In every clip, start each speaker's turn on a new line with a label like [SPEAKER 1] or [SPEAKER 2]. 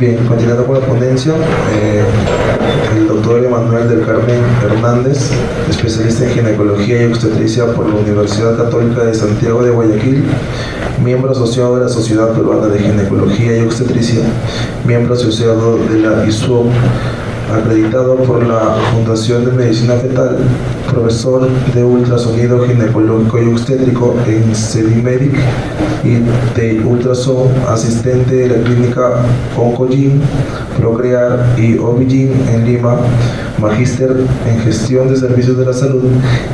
[SPEAKER 1] Bien, continuando con la ponencia, el doctor Emanuel del Carmen Hernández, especialista en ginecología y obstetricia por la Universidad Católica de Santiago de Guayaquil, miembro asociado de la Sociedad Peruana de Ginecología y Obstetricia, miembro asociado de la ISUOP, acreditado por la Fundación de Medicina Fetal, profesor de ultrasonido ginecológico y obstétrico en CEDIMEDIC y de ultrason, asistente de la clínica Oncogyn, Procrear y Obigyn en Lima, magíster en gestión de servicios de la salud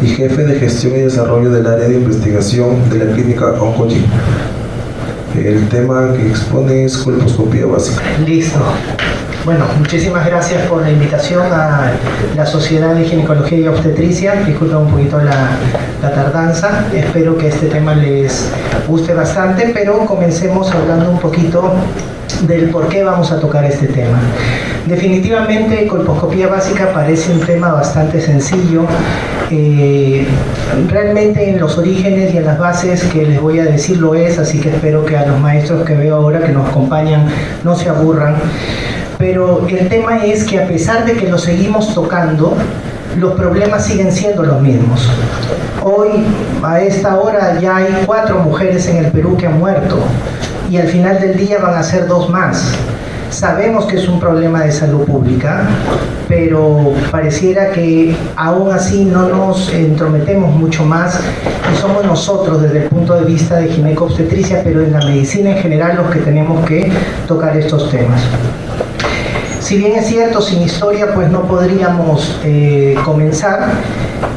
[SPEAKER 1] y jefe de gestión y desarrollo del área de investigación de la clínica Oncogyn. El tema que expone es colposcopía básica.
[SPEAKER 2] Listo. Bueno, muchísimas gracias por la invitación a la Sociedad de Ginecología y Obstetricia. Disculpen un poquito la tardanza. Espero que este tema les guste bastante, pero comencemos hablando un poquito del por qué vamos a tocar este tema. Definitivamente, colposcopía básica parece un tema bastante sencillo. Realmente en los orígenes y en las bases que les voy a decir lo es, así que espero que a los maestros que veo ahora que nos acompañan no se aburran. Pero el tema es que a pesar de que lo seguimos tocando, los problemas siguen siendo los mismos. Hoy, a esta hora, ya hay 4 mujeres en el Perú que han muerto y al final del día van a ser 2 más. Sabemos que es un problema de salud pública, pero pareciera que aún así no nos entrometemos mucho más y somos nosotros desde el punto de vista de gineco-obstetricia, pero en la medicina en general los que tenemos que tocar estos temas. Si bien es cierto, sin historia pues no podríamos comenzar,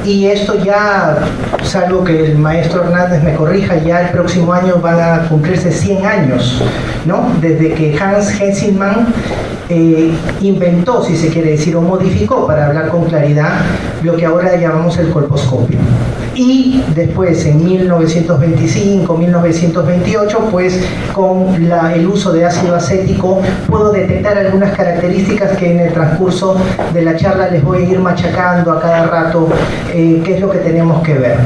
[SPEAKER 2] y esto ya, salvo que el maestro Hernández me corrija, ya el próximo año van a cumplirse 100 años, ¿no? Desde que Hans Hesselmann inventó, si se quiere decir, o modificó, para hablar con claridad, lo que ahora llamamos el colposcopio. Y después, en 1925, 1928, pues con el uso de ácido acético puedo detectar algunas características que en el transcurso de la charla les voy a ir machacando a cada rato qué es lo que tenemos que ver.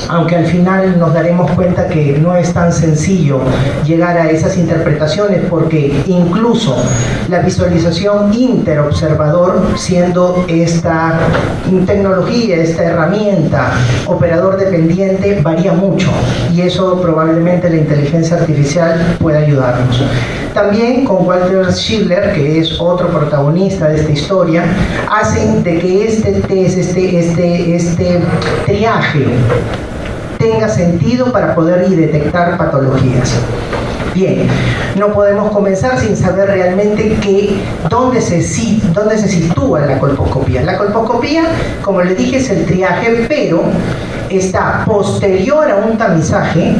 [SPEAKER 2] Aunque al final nos daremos cuenta que no es tan sencillo llegar a esas interpretaciones, porque incluso la visualización interobservador, siendo esta tecnología, esta herramienta operador dependiente, varía mucho, y eso probablemente la inteligencia artificial pueda ayudarnos. También con Walter Schiller, que es otro protagonista de esta historia, hacen de que este test, este triaje tenga sentido para poder detectar patologías. Bien, no podemos comenzar sin saber realmente dónde se sitúa la colposcopía. La colposcopía, como les dije, es el triaje, pero está posterior a un tamizaje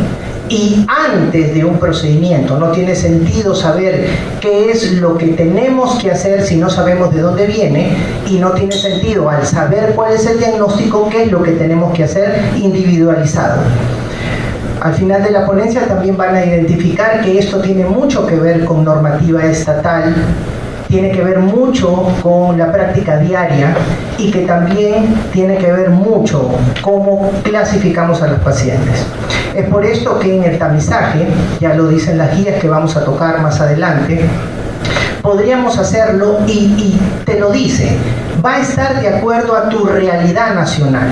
[SPEAKER 2] y antes de un procedimiento. No tiene sentido saber qué es lo que tenemos que hacer si no sabemos de dónde viene, y no tiene sentido, al saber cuál es el diagnóstico, qué es lo que tenemos que hacer individualizado. Al final de la ponencia también van a identificar que esto tiene mucho que ver con normativa estatal, tiene que ver mucho con la práctica diaria, y que también tiene que ver mucho cómo clasificamos a los pacientes. Es por esto que en el tamizaje, ya lo dicen las guías que vamos a tocar más adelante, podríamos hacerlo, y te lo dice, va a estar de acuerdo a tu realidad nacional.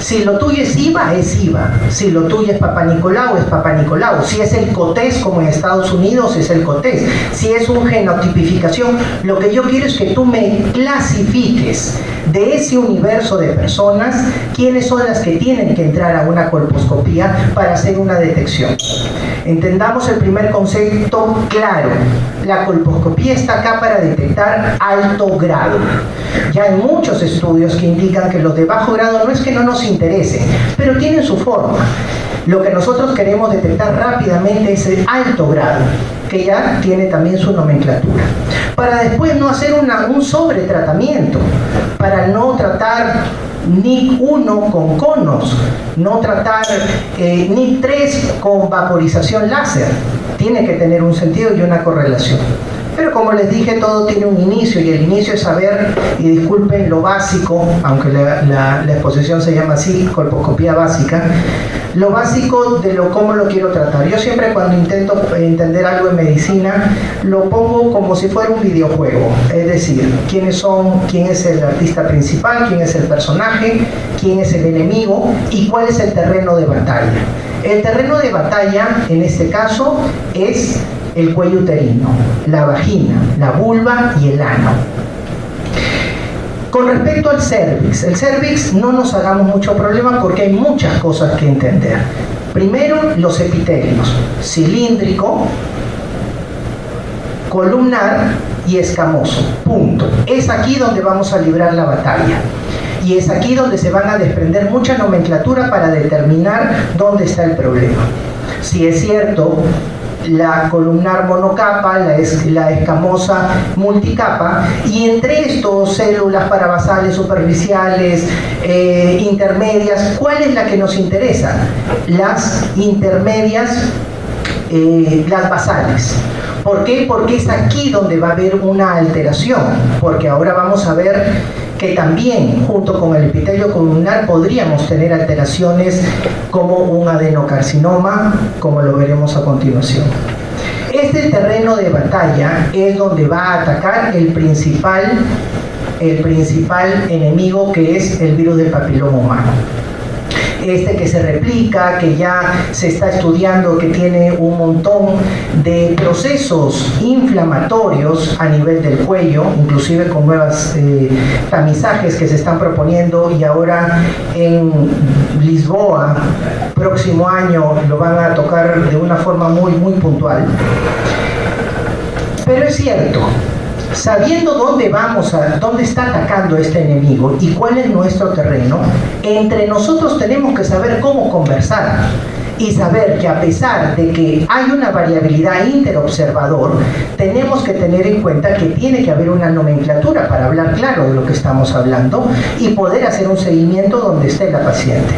[SPEAKER 2] Si lo tuyo es IVA, es IVA. Si lo tuyo es Papá Nicolau, es Papá Nicolau. Si es el COTES, como en Estados Unidos, es el COTES. Si es un genotipificación, lo que yo quiero es que tú me clasifiques de ese universo de personas quiénes son las que tienen que entrar a una colposcopía para hacer una detección. Entendamos el primer concepto claro. La colposcopía está acá para detectar alto grado. Ya hay muchos estudios que indican que los de bajo grado no es que no nos interesen, pero tienen su forma. Lo que nosotros queremos detectar rápidamente es el alto grado, que ya tiene también su nomenclatura, para después no hacer un sobretratamiento, para no tratar NIC 1 con conos, no tratar NIC 3 con vaporización láser. Tiene que tener un sentido y una correlación. Pero como les dije, todo tiene un inicio, y el inicio es saber, y disculpen lo básico, aunque la exposición se llama así, colposcopía básica, lo básico de cómo lo quiero tratar. Yo siempre cuando intento entender algo en medicina, lo pongo como si fuera un videojuego. Es decir, quién es el artista principal, quién es el personaje, quién es el enemigo y cuál es el terreno de batalla. El terreno de batalla, en este caso, es el cuello uterino, la vagina, la vulva y el ano. Con respecto al cervix, el cervix no nos hagamos mucho problema porque hay muchas cosas que entender. Primero, los epitelios, cilíndrico, columnar y escamoso, punto. Es aquí donde vamos a librar la batalla. Y es aquí donde se van a desprender mucha nomenclatura para determinar dónde está el problema. Si es cierto, la columnar monocapa, la escamosa multicapa, y entre estos células parabasales, superficiales, intermedias, ¿cuál es la que nos interesa? Las intermedias, las basales. ¿Por qué? Porque es aquí donde va a haber una alteración, porque ahora vamos a ver que también junto con el epitelio columnar podríamos tener alteraciones como un adenocarcinoma, como lo veremos a continuación. Este terreno de batalla es donde va a atacar el principal enemigo, que es el virus del papiloma humano. Este que se replica, que ya se está estudiando, que tiene un montón de procesos inflamatorios a nivel del cuello, inclusive con nuevos tamizajes que se están proponiendo, y ahora en Lisboa, próximo año, lo van a tocar de una forma muy puntual. Pero es cierto, sabiendo dónde está atacando este enemigo y cuál es nuestro terreno, entre nosotros tenemos que saber cómo conversar y saber que a pesar de que hay una variabilidad interobservador, tenemos que tener en cuenta que tiene que haber una nomenclatura para hablar claro de lo que estamos hablando y poder hacer un seguimiento donde esté la paciente.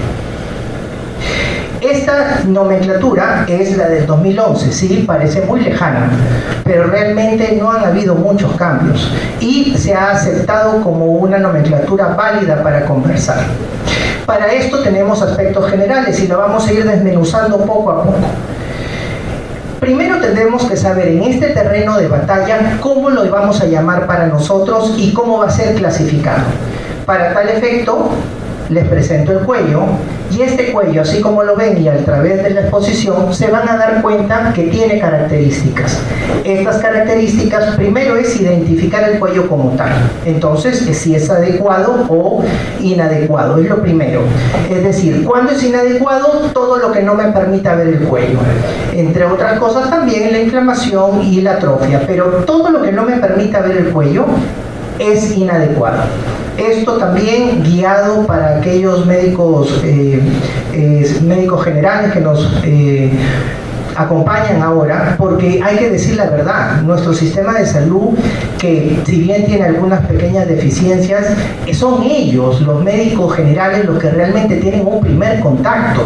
[SPEAKER 2] Esta nomenclatura es la del 2011, sí, parece muy lejana, pero realmente no han habido muchos cambios y se ha aceptado como una nomenclatura válida para conversar. Para esto tenemos aspectos generales y lo vamos a ir desmenuzando poco a poco. Primero tendremos que saber en este terreno de batalla cómo lo vamos a llamar para nosotros y cómo va a ser clasificado. Para tal efecto, les presento el cuello, y este cuello, así como lo ven y a través de la exposición, se van a dar cuenta que tiene características. Estas características, primero es identificar el cuello como tal. Entonces, si es adecuado o inadecuado, es lo primero. Es decir, cuando es inadecuado, todo lo que no me permita ver el cuello. Entre otras cosas también la inflamación y la atrofia, pero todo lo que no me permita ver el cuello es inadecuado. Esto también guiado para aquellos médicos generales que nos acompañan ahora, porque hay que decir la verdad, nuestro sistema de salud, que si bien tiene algunas pequeñas deficiencias, son ellos, los médicos generales, los que realmente tienen un primer contacto,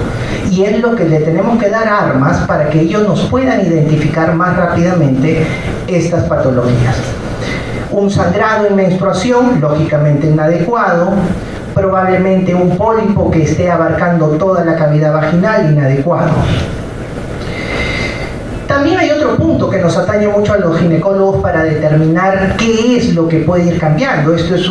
[SPEAKER 2] y es lo que le tenemos que dar armas para que ellos nos puedan identificar más rápidamente estas patologías. Un sangrado en menstruación, lógicamente inadecuado, probablemente un pólipo que esté abarcando toda la cavidad vaginal, inadecuado. También hay otro punto que nos atañe mucho a los ginecólogos para determinar qué es lo que puede ir cambiando. Esto es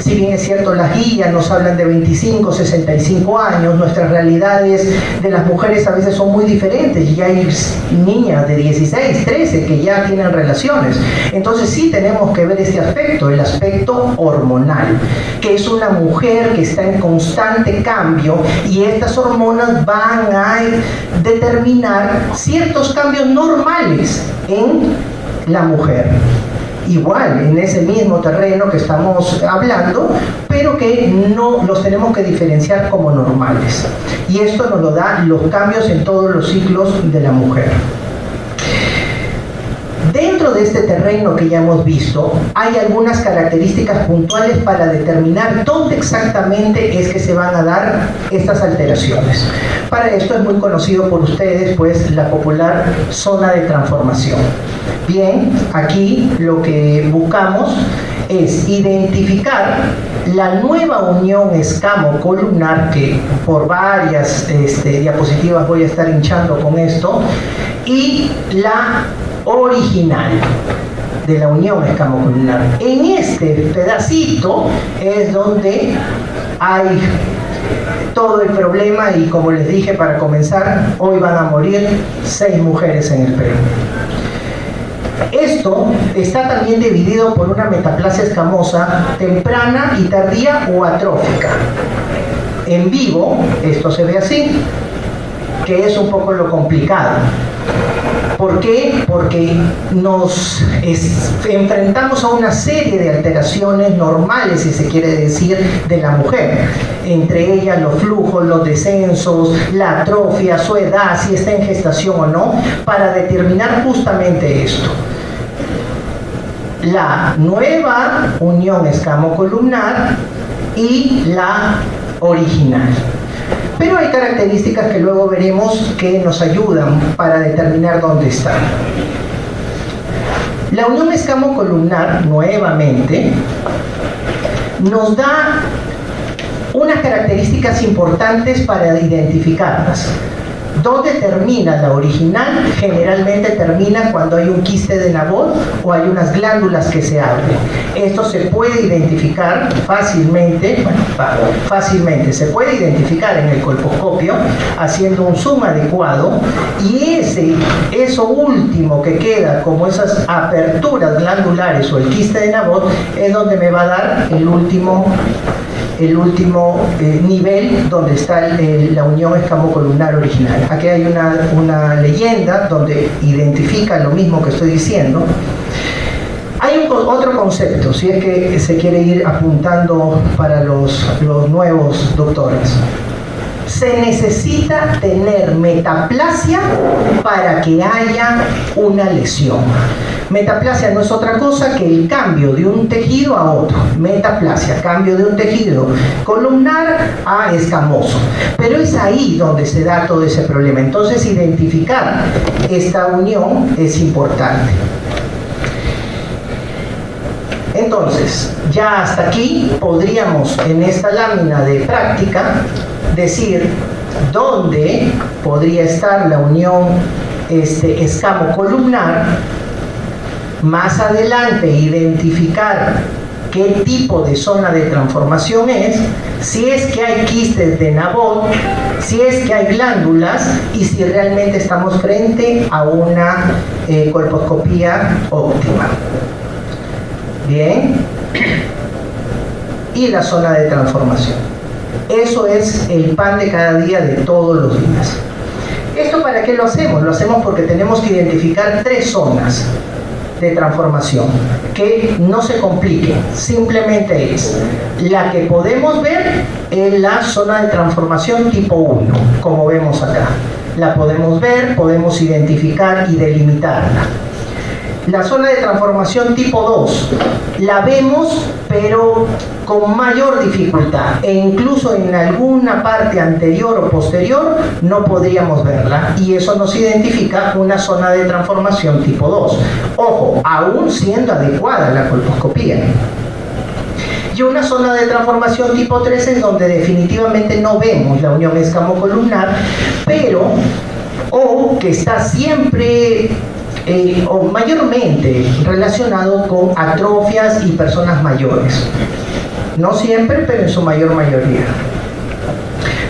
[SPEAKER 2] si bien es cierto, las guías nos hablan de 25, 65 años, nuestras realidades de las mujeres a veces son muy diferentes y hay niñas de 16, 13 que ya tienen relaciones. Entonces sí tenemos que ver este aspecto, el aspecto hormonal, que es una mujer que está en constante cambio y estas hormonas van a determinar ciertos cambios normales en la mujer. Igual, en ese mismo terreno que estamos hablando, pero que no los tenemos que diferenciar como normales. Y esto nos lo da los cambios en todos los ciclos de la mujer. Dentro de este terreno que ya hemos visto, hay algunas características puntuales para determinar dónde exactamente es que se van a dar estas alteraciones. Para esto es muy conocido por ustedes, pues, la popular zona de transformación. Bien, aquí lo que buscamos es identificar la nueva unión escamo-columnar, que por varias diapositivas voy a estar hinchando con esto, y la original de la unión escamo-columnar. En este pedacito es donde hay todo el problema, y como les dije para comenzar, hoy van a morir 6 mujeres en el Perú. Esto está también dividido por una metaplasia escamosa temprana y tardía o atrófica. En vivo esto se ve así, que es un poco lo complicado. ¿Por qué? Porque nos enfrentamos a una serie de alteraciones normales, si se quiere decir, de la mujer. Entre ellas los flujos, los descensos, la atrofia, su edad, si está en gestación o no, para determinar justamente esto. La nueva unión escamo-columnar y la original. Pero hay características que luego veremos que nos ayudan para determinar dónde está. La unión escamo-columnar, nuevamente, nos da unas características importantes para identificarlas. ¿Dónde termina la original? Generalmente termina cuando hay un quiste de Nabot o hay unas glándulas que se abren. Esto se puede identificar fácilmente, se puede identificar en el colposcopio haciendo un zoom adecuado, y eso último que queda como esas aperturas glandulares o el quiste de Nabot es donde me va a dar el último nivel donde está la unión escamo-columnar original. Aquí hay una leyenda donde identifica lo mismo que estoy diciendo. Hay otro concepto, si es que se quiere ir apuntando para los nuevos doctores. Se necesita tener metaplasia para que haya una lesión. Metaplasia no es otra cosa que el cambio de un tejido a otro. Metaplasia, cambio de un tejido columnar a escamoso. Pero es ahí donde se da todo ese problema. Entonces, identificar esta unión es importante. Entonces, ya hasta aquí podríamos en esta lámina de práctica decir dónde podría estar la unión escamo-columnar. Más adelante identificar qué tipo de zona de transformación es, si es que hay quistes de Nabot, si es que hay glándulas y si realmente estamos frente a una colposcopía óptima. Bien. Y la zona de transformación. Eso es el pan de cada día de todos los días. ¿Esto para qué lo hacemos? Lo hacemos porque tenemos que identificar 3 zonas de transformación, que no se compliquen, simplemente es la que podemos ver en la zona de transformación tipo 1, como vemos acá. La podemos ver, podemos identificar y delimitarla. La zona de transformación tipo 2 la vemos, pero con mayor dificultad, e incluso en alguna parte anterior o posterior no podríamos verla, y eso nos identifica una zona de transformación tipo 2. Ojo, aún siendo adecuada la colposcopía. Y una zona de transformación tipo 3 es donde definitivamente no vemos la unión escamo-columnar, pero o que está siempre o mayormente relacionado con atrofias y personas mayores. No siempre, pero en su mayor mayoría.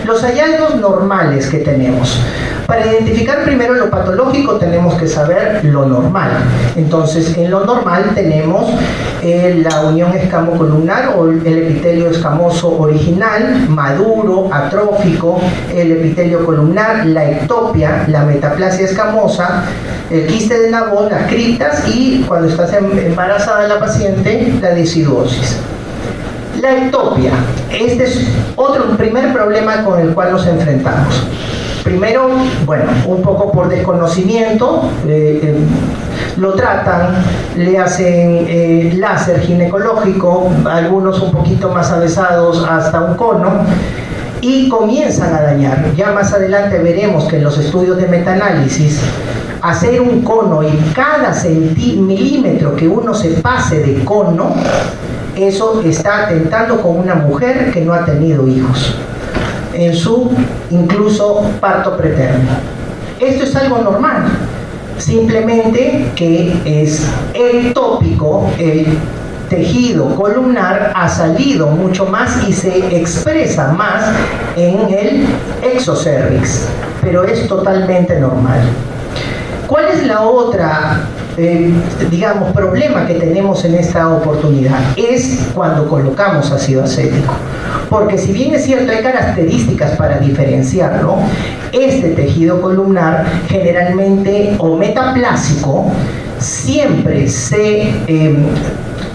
[SPEAKER 2] Los hallazgos normales que tenemos. Para identificar primero lo patológico tenemos que saber lo normal. Entonces, en lo normal tenemos la unión escamo-columnar o el epitelio escamoso original, maduro, atrófico, el epitelio columnar, la ectopia, la metaplasia escamosa, el quiste de Nabot, las criptas y, cuando estás embarazada la paciente, la deciduosis. La ectopia, este es otro primer problema con el cual nos enfrentamos. Primero, bueno, un poco por desconocimiento, lo tratan, le hacen láser ginecológico, algunos un poquito más avesados hasta un cono, y comienzan a dañar. Ya más adelante veremos que en los estudios de metaanálisis, hacer un cono y cada milímetro que uno se pase de cono eso está atentando con una mujer que no ha tenido hijos, en su incluso parto preterno. Esto es algo normal, simplemente que es ectópico, el tejido columnar ha salido mucho más y se expresa más en el exocervix, pero es totalmente normal. ¿Cuál es la otra, digamos, problema que tenemos en esta oportunidad? Es cuando colocamos ácido acético. Porque si bien es cierto, hay características para diferenciarlo, este tejido columnar generalmente o metaplásico siempre se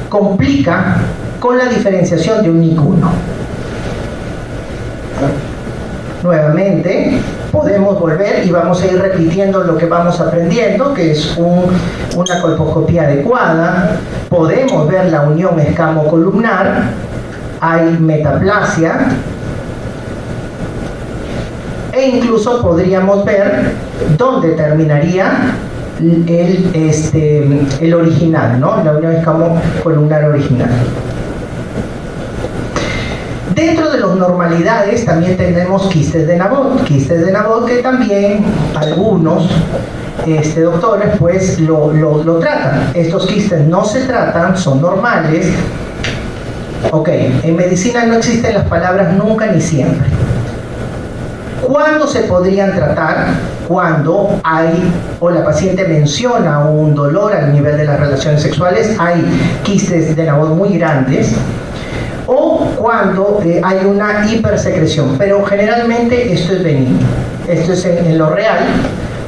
[SPEAKER 2] complica con la diferenciación de un NIC1. Nuevamente, podemos volver y vamos a ir repitiendo lo que vamos aprendiendo, que es una colposcopía adecuada. Podemos ver la unión escamocolumnar, hay metaplasia, e incluso podríamos ver dónde terminaría el original, ¿no? La unión escamocolumnar original. Dentro de las normalidades también tenemos quistes de Nabot que también algunos doctores pues lo tratan. Estos quistes no se tratan, son normales. Ok, en medicina no existen las palabras nunca ni siempre. ¿Cuándo se podrían tratar? Cuando hay, o la paciente menciona un dolor al nivel de las relaciones sexuales, hay quistes de Nabot muy grandes, o cuando hay una hipersecreción, pero generalmente esto es benigno. Esto es en lo real,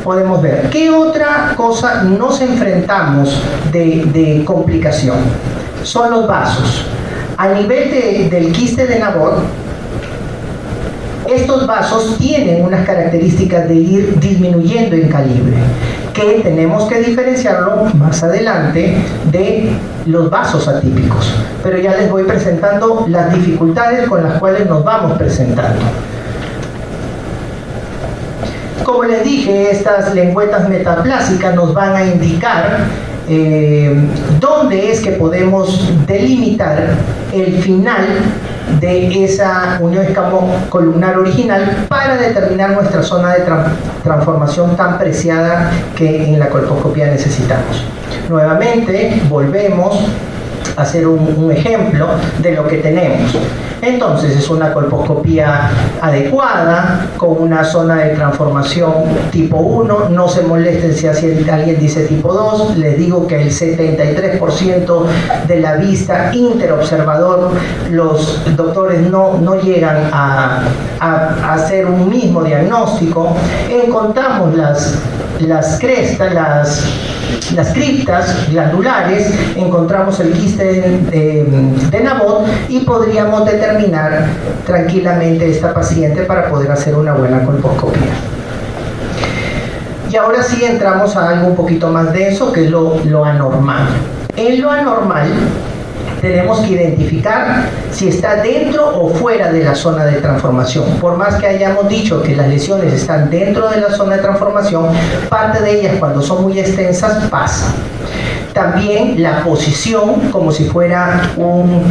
[SPEAKER 2] podemos ver. ¿Qué otra cosa nos enfrentamos de complicación? Son los vasos. A nivel del quiste de Nabot, estos vasos tienen unas características de ir disminuyendo en calibre, que tenemos que diferenciarlo más adelante de los vasos atípicos. Pero ya les voy presentando las dificultades con las cuales nos vamos presentando. Como les dije, estas lengüetas metaplásicas nos van a indicar dónde es que podemos delimitar el final de esa unión escamocolumnar original para determinar nuestra zona de transformación tan preciada que en la colposcopía necesitamos. Nuevamente, volvemos a hacer un ejemplo de lo que tenemos. Entonces, es una colposcopía adecuada, con una zona de transformación tipo 1. No se molesten si alguien dice tipo 2. Les digo que el 73% de la vista interobservador, los doctores no llegan a hacer un mismo diagnóstico. Encontramos las crestas, las criptas glandulares, encontramos el quiste de Nabot y podríamos determinar tranquilamente esta paciente para poder hacer una buena colposcopía. Y ahora sí entramos a algo un poquito más denso, que es lo anormal. En lo anormal tenemos que identificar si está dentro o fuera de la zona de transformación. Por más que hayamos dicho que las lesiones están dentro de la zona de transformación, parte de ellas, cuando son muy extensas, pasa. También la posición, como si fuera un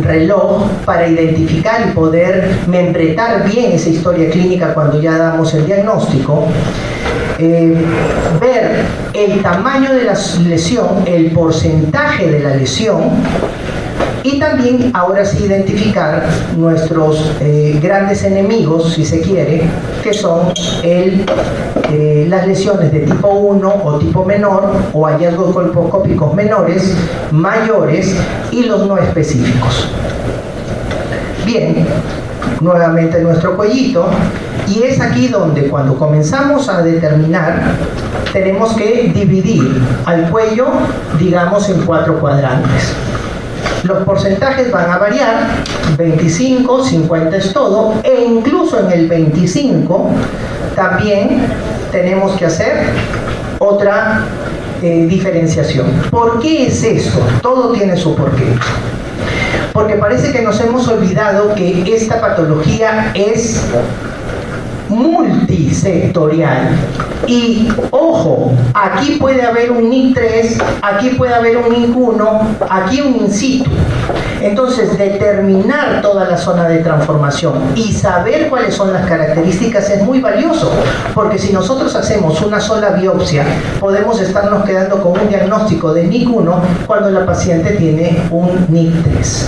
[SPEAKER 2] reloj, para identificar y poder membretar bien esa historia clínica cuando ya damos el diagnóstico. Ver el tamaño de la lesión, el porcentaje de la lesión, y también ahora sí identificar nuestros grandes enemigos, si se quiere, que son las lesiones de tipo 1 o tipo menor, o hallazgos colposcópicos menores, mayores y los no específicos. Bien, nuevamente nuestro cuellito, y es aquí donde cuando comenzamos a determinar tenemos que dividir al cuello, digamos, en 4 cuadrantes. Los porcentajes van a variar, 25, 50 es todo, e incluso en el 25 también tenemos que hacer otra diferenciación. ¿Por qué es esto? Todo tiene su porqué. Porque parece que nos hemos olvidado que esta patología es multisectorial. Y ojo, aquí puede haber un NIC3, aquí puede haber un NIC1, aquí un in situ. Entonces, determinar toda la zona de transformación y saber cuáles son las características es muy valioso, porque si nosotros hacemos una sola biopsia, podemos estarnos quedando con un diagnóstico de NIC1 cuando la paciente tiene un NIC3.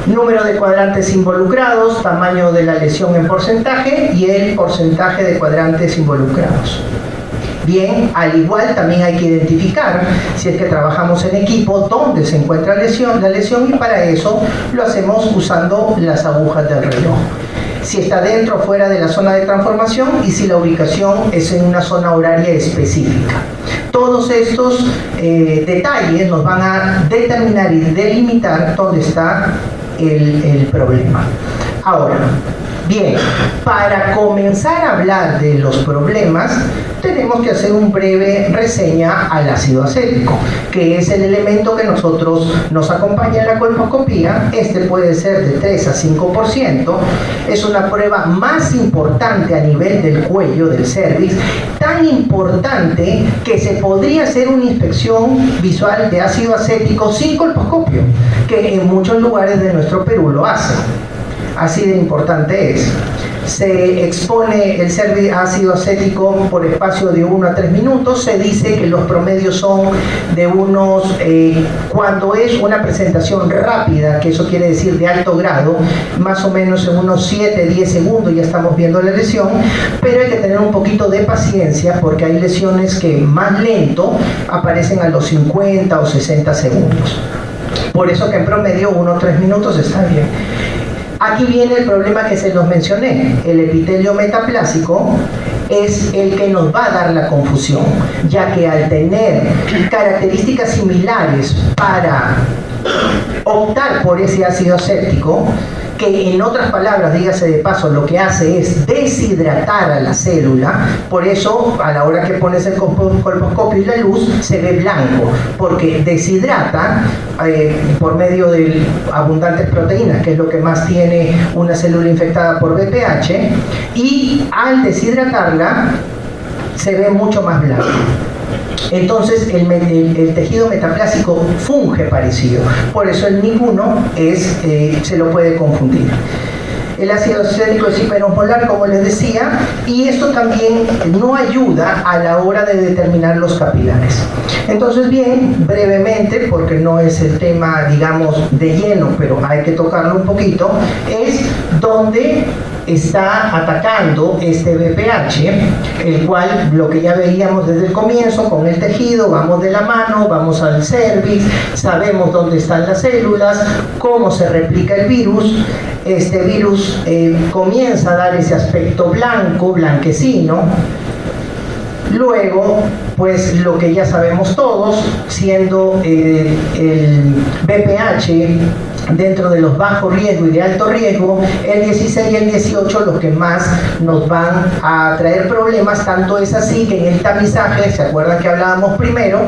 [SPEAKER 2] Número de cuadrantes involucrados, tamaño de la lesión en porcentaje y el porcentaje de cuadrantes involucrados. Bien, al igual también hay que identificar, si es que trabajamos en equipo, dónde se encuentra la lesión, y para eso lo hacemos usando las agujas del reloj. Si está dentro o fuera de la zona de transformación y si la ubicación es en una zona horaria específica. Todos estos detalles nos van a determinar y delimitar dónde está el problema. Ahora, bien, para comenzar a hablar de los problemas, tenemos que hacer una breve reseña al ácido acético, que es el elemento que nos acompaña en la colposcopía. Este puede ser de 3 a 5%. Es una prueba más importante a nivel del cuello, del cervix, tan importante que se podría hacer una inspección visual de ácido acético sin colposcopio, que en muchos lugares de nuestro Perú lo hacen. Así de importante es. Se expone el cervix ácido acético por espacio de 1 a 3 minutos. Se dice que los promedios son de unos, cuando es una presentación rápida, que eso quiere decir de alto grado, más o menos en unos 7-10 segundos ya estamos viendo la lesión, pero hay que tener un poquito de paciencia porque hay lesiones que más lento aparecen a los 50 o 60 segundos. Por eso que en promedio 1 o 3 minutos está bien. Aquí viene el problema que se los mencioné. El epitelio metaplásico es el que nos va a dar la confusión, ya que al tener características similares para optar por ese ácido séptico, que en otras palabras, dígase de paso, lo que hace es deshidratar a la célula. Por eso, a la hora que pones el colposcopio y la luz, se ve blanco, porque deshidrata por medio de abundantes proteínas, que es lo que más tiene una célula infectada por VPH, y al deshidratarla, se ve mucho más blanco. Entonces el tejido metaplásico funge parecido, por eso el NIC1 se lo puede confundir. El ácido acético es hiperosmolar, como les decía, y esto también no ayuda a la hora de determinar los capilares. Entonces, bien, brevemente, porque no es el tema, digamos, de lleno, pero hay que tocarlo un poquito, es donde está atacando este VPH, el cual, lo que ya veíamos desde el comienzo con el tejido, vamos de la mano, vamos al cervix, sabemos dónde están las células, cómo se replica el virus. Este virus comienza a dar ese aspecto blanco, blanquecino. Luego, pues lo que ya sabemos todos, siendo el VPH dentro de los bajo riesgo y de alto riesgo, el 16 y el 18 los que más nos van a traer problemas. Tanto es así que en el tamizaje, ¿se acuerdan que hablábamos primero?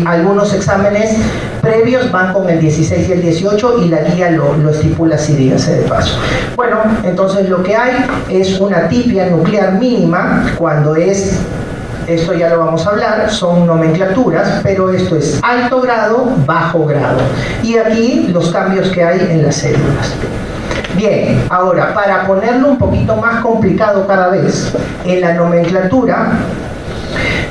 [SPEAKER 2] Algunos exámenes previos van con el 16 y el 18 y la guía lo estipula así, dígase de paso. Bueno, entonces lo que hay es una atipia nuclear mínima cuando es... Esto ya lo vamos a hablar, son nomenclaturas, pero esto es alto grado, bajo grado. Y aquí los cambios que hay en las células. Bien, ahora, para ponerlo un poquito más complicado cada vez, en la nomenclatura,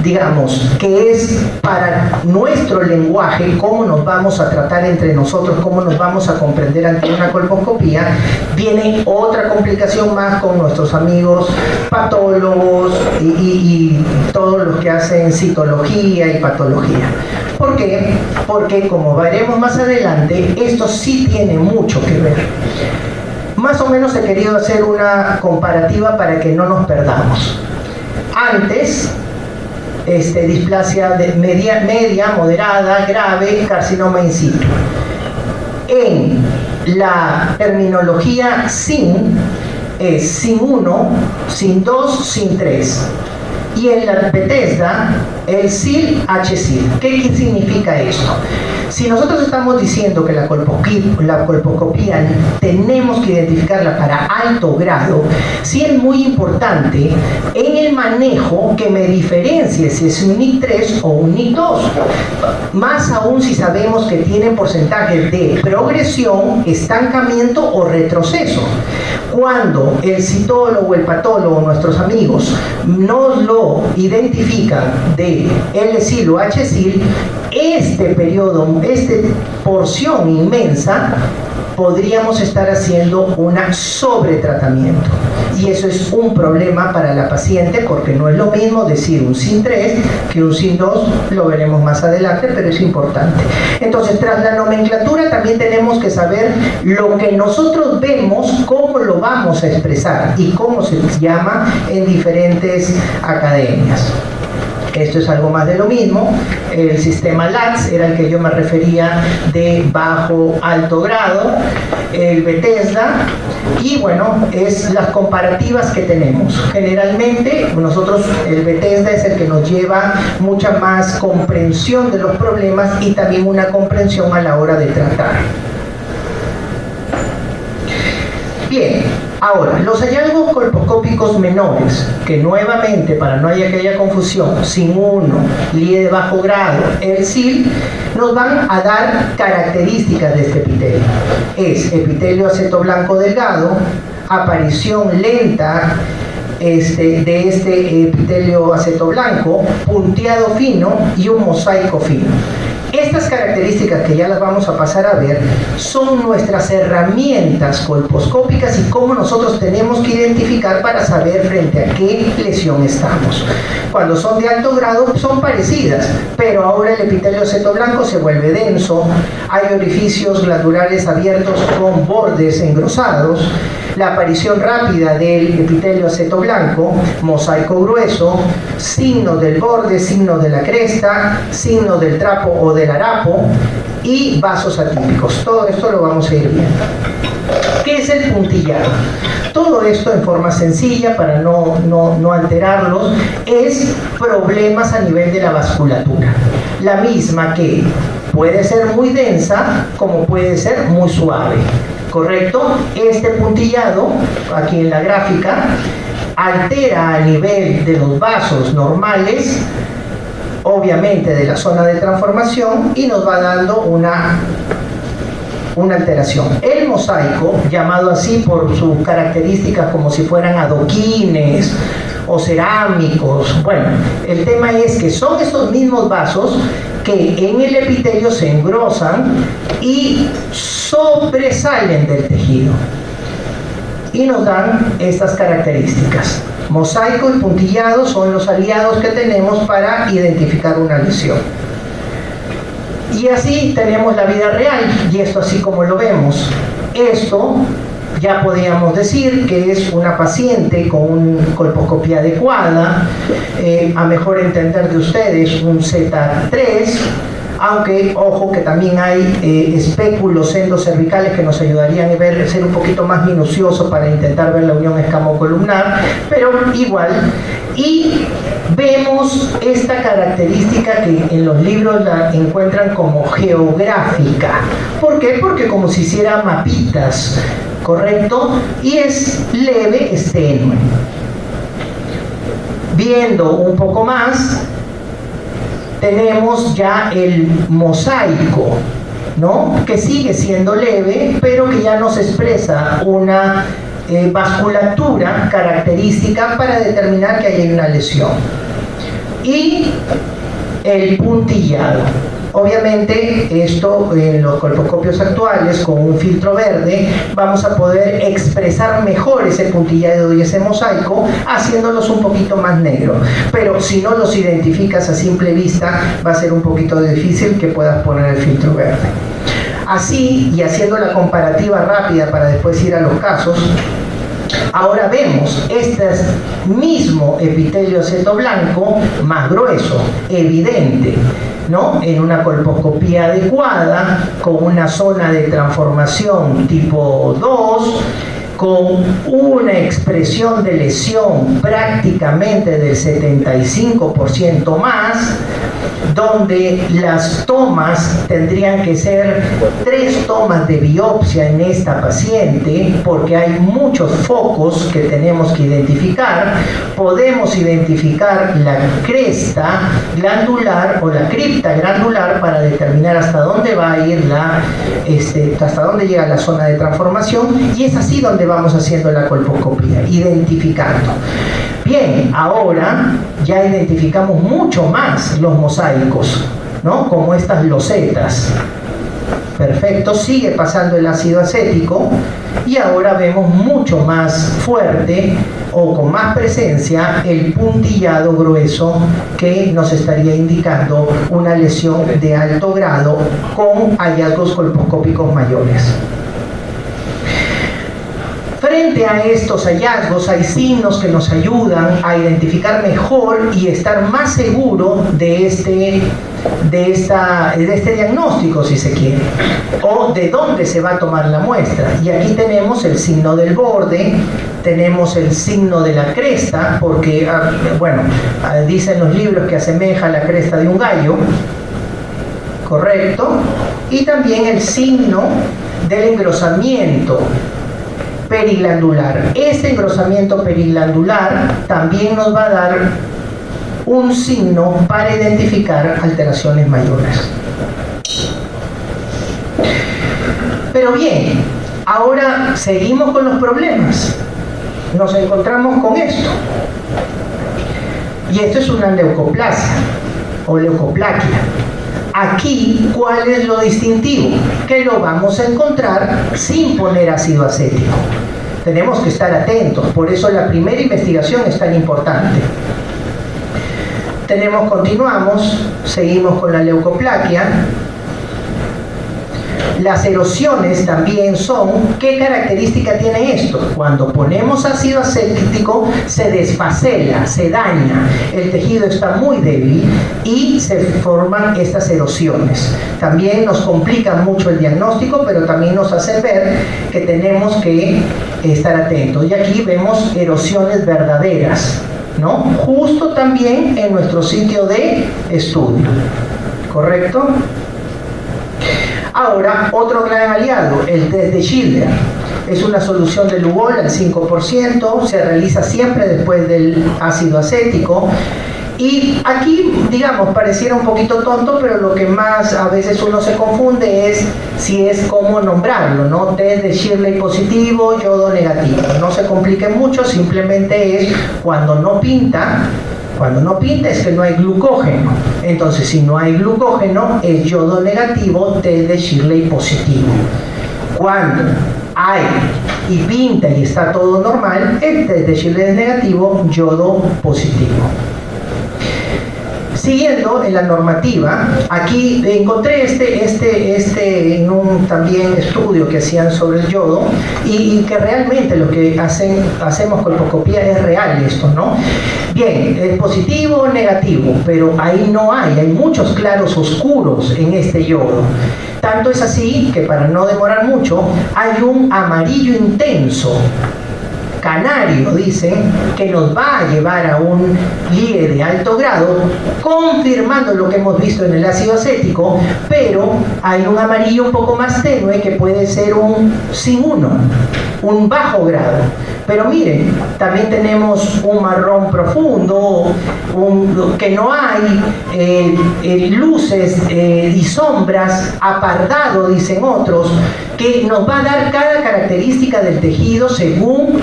[SPEAKER 2] digamos, que es para nuestro lenguaje, cómo nos vamos a tratar entre nosotros, cómo nos vamos a comprender ante una colposcopía, viene otra complicación más con nuestros amigos patólogos y todos los que hacen citología y patología. ¿Por qué? Porque, como veremos más adelante, esto sí tiene mucho que ver. Más o menos he querido hacer una comparativa para que no nos perdamos. Antes, displasia media, moderada, grave, carcinoma in situ. En la terminología SIN es SIN 1, SIN 2, SIN 3. y en la Bethesda el SIL-H-SIL. ¿Qué significa esto? Si nosotros estamos diciendo que la colposcopía tenemos que identificarla para alto grado, sí es muy importante en el manejo que me diferencie si es un NIC3 o un NIC2. Más aún si sabemos que tienen porcentajes de progresión, estancamiento o retroceso. Cuando el citólogo, el patólogo, nuestros amigos nos lo identifican de L-SIL o H-SIL, este periodo, esta porción inmensa, podríamos estar haciendo un sobretratamiento. Y eso es un problema para la paciente, porque no es lo mismo decir un SIN3 que un SIN2, lo veremos más adelante, pero es importante. Entonces, tras la nomenclatura también tenemos que saber lo que nosotros vemos, cómo lo vamos a expresar y cómo se llama en diferentes academias. Esto es algo más de lo mismo. El sistema LATS era el que yo me refería de bajo alto grado, el Bethesda, y bueno, es las comparativas que tenemos. Generalmente nosotros, el Bethesda es el que nos lleva mucha más comprensión de los problemas y también una comprensión a la hora de tratar. Bien, ahora, los hallazgos colposcópicos menores, que nuevamente, para no haya aquella confusión, SIN 1, LIE de bajo grado, el SIL, nos van a dar características de este epitelio. Es epitelio acetoblanco delgado, aparición lenta de este epitelio acetoblanco, punteado fino y un mosaico fino. Estas características, que ya las vamos a pasar a ver, son nuestras herramientas colposcópicas y cómo nosotros tenemos que identificar para saber frente a qué lesión estamos. Cuando son de alto grado son parecidas, pero ahora el epitelio acetoblanco se vuelve denso, hay orificios glandulares abiertos con bordes engrosados, la aparición rápida del epitelio acetoblanco, mosaico grueso, signo del borde, signo de la cresta, signo del trapo o del harapo y vasos atípicos. Todo esto lo vamos a ir viendo. ¿Qué es el puntillado? Todo esto en forma sencilla, para no alterarlos, es problemas a nivel de la vasculatura. La misma que puede ser muy densa como puede ser muy suave. ¿Correcto? Este puntillado, aquí en la gráfica, altera a nivel de los vasos normales, obviamente de la zona de transformación, y nos va dando una alteración. El mosaico, llamado así por sus características como si fueran adoquines o cerámicos, bueno, el tema es que son estos mismos vasos que en el epitelio se engrosan y sobresalen del tejido y nos dan estas características. Mosaico y puntillado son los aliados que tenemos para identificar una lesión. Y así tenemos la vida real, y esto así como lo vemos. Esto ya podríamos decir que es una paciente con una colposcopía adecuada, a mejor entender de ustedes un Z3, aunque ojo que también hay espéculos endocervicales que nos ayudarían a ser un poquito más minucioso para intentar ver la unión escamocolumnar, pero igual. Y vemos esta característica que en los libros la encuentran como geográfica. ¿Por qué? Porque como si hiciera mapitas, ¿correcto? Y es leve, es tenue. Viendo un poco más, tenemos ya el mosaico, ¿no? Que sigue siendo leve, pero que ya nos expresa una vasculatura característica para determinar que hay una lesión. Y el puntillado. Obviamente esto en los colposcopios actuales con un filtro verde vamos a poder expresar mejor ese puntillado y ese mosaico haciéndolos un poquito más negros, pero si no los identificas a simple vista va a ser un poquito difícil que puedas poner el filtro verde. Así, y haciendo la comparativa rápida para después ir a los casos, ahora vemos este mismo epitelio acetoblanco más grueso, evidente, ¿no? En una colposcopía adecuada, con una zona de transformación tipo 2, con una expresión de lesión prácticamente del 75% más, donde las tomas tendrían que ser 3 tomas de biopsia en esta paciente, porque hay muchos focos que tenemos que identificar. Podemos identificar la cresta glandular o la cripta glandular para determinar hasta dónde va a ir hasta dónde llega la zona de transformación, y es así donde vamos haciendo la colposcopía, identificando. Bien, ahora ya identificamos mucho más los mosaicos, ¿no? Como estas losetas. Perfecto, sigue pasando el ácido acético y ahora vemos mucho más fuerte o con más presencia el puntillado grueso que nos estaría indicando una lesión de alto grado con hallazgos colposcópicos mayores. Frente a estos hallazgos hay signos que nos ayudan a identificar mejor y estar más seguro de este diagnóstico, si se quiere, o de dónde se va a tomar la muestra. Y aquí tenemos el signo del borde, tenemos el signo de la cresta, porque, dicen los libros que asemeja la cresta de un gallo, correcto, y también el signo del engrosamiento periglandular. Este engrosamiento periglandular también nos va a dar un signo para identificar alteraciones mayores. Pero bien, ahora seguimos con los problemas. Nos encontramos con esto. Y esto es una leucoplasia o leucoplaquia. Aquí, ¿cuál es lo distintivo? Que lo vamos a encontrar sin poner ácido acético. Tenemos que estar atentos, por eso la primera investigación es tan importante. Continuamos, seguimos con la leucoplaquia. Las erosiones también son, ¿qué característica tiene esto? Cuando ponemos ácido acético se desfacela, se daña, el tejido está muy débil y se forman estas erosiones. También nos complican mucho el diagnóstico, pero también nos hace ver que tenemos que estar atentos. Y aquí vemos erosiones verdaderas, ¿no? Justo también en nuestro sitio de estudio, ¿correcto? Ahora, otro gran aliado, el test de Schiller. Es una solución de Lugol al 5%, se realiza siempre después del ácido acético. Y aquí, digamos, pareciera un poquito tonto, pero lo que más a veces uno se confunde es si es cómo nombrarlo, ¿no? Test de Shirley positivo, yodo negativo. No se complique mucho, simplemente es cuando no pinta. Cuando no pinta es que no hay glucógeno. Entonces, si no hay glucógeno, es yodo negativo, test de Shirley positivo. Cuando hay y pinta y está todo normal, el test de Shirley es negativo, yodo positivo. Siguiendo en la normativa, aquí encontré en un también estudio que hacían sobre el yodo y que realmente lo que hacemos colposcopía es real esto, ¿no? Bien, es positivo o negativo, pero ahí no hay muchos claros oscuros en este yodo. Tanto es así que, para no demorar mucho, hay un amarillo intenso, canario, dicen, que nos va a llevar a un LIE de alto grado, confirmando lo que hemos visto en el ácido acético, pero hay un amarillo un poco más tenue que puede ser un sin 1, un bajo grado. Pero miren, también tenemos un marrón profundo, que no hay luces y sombras, apardado, dicen otros, que nos va a dar cada característica del tejido según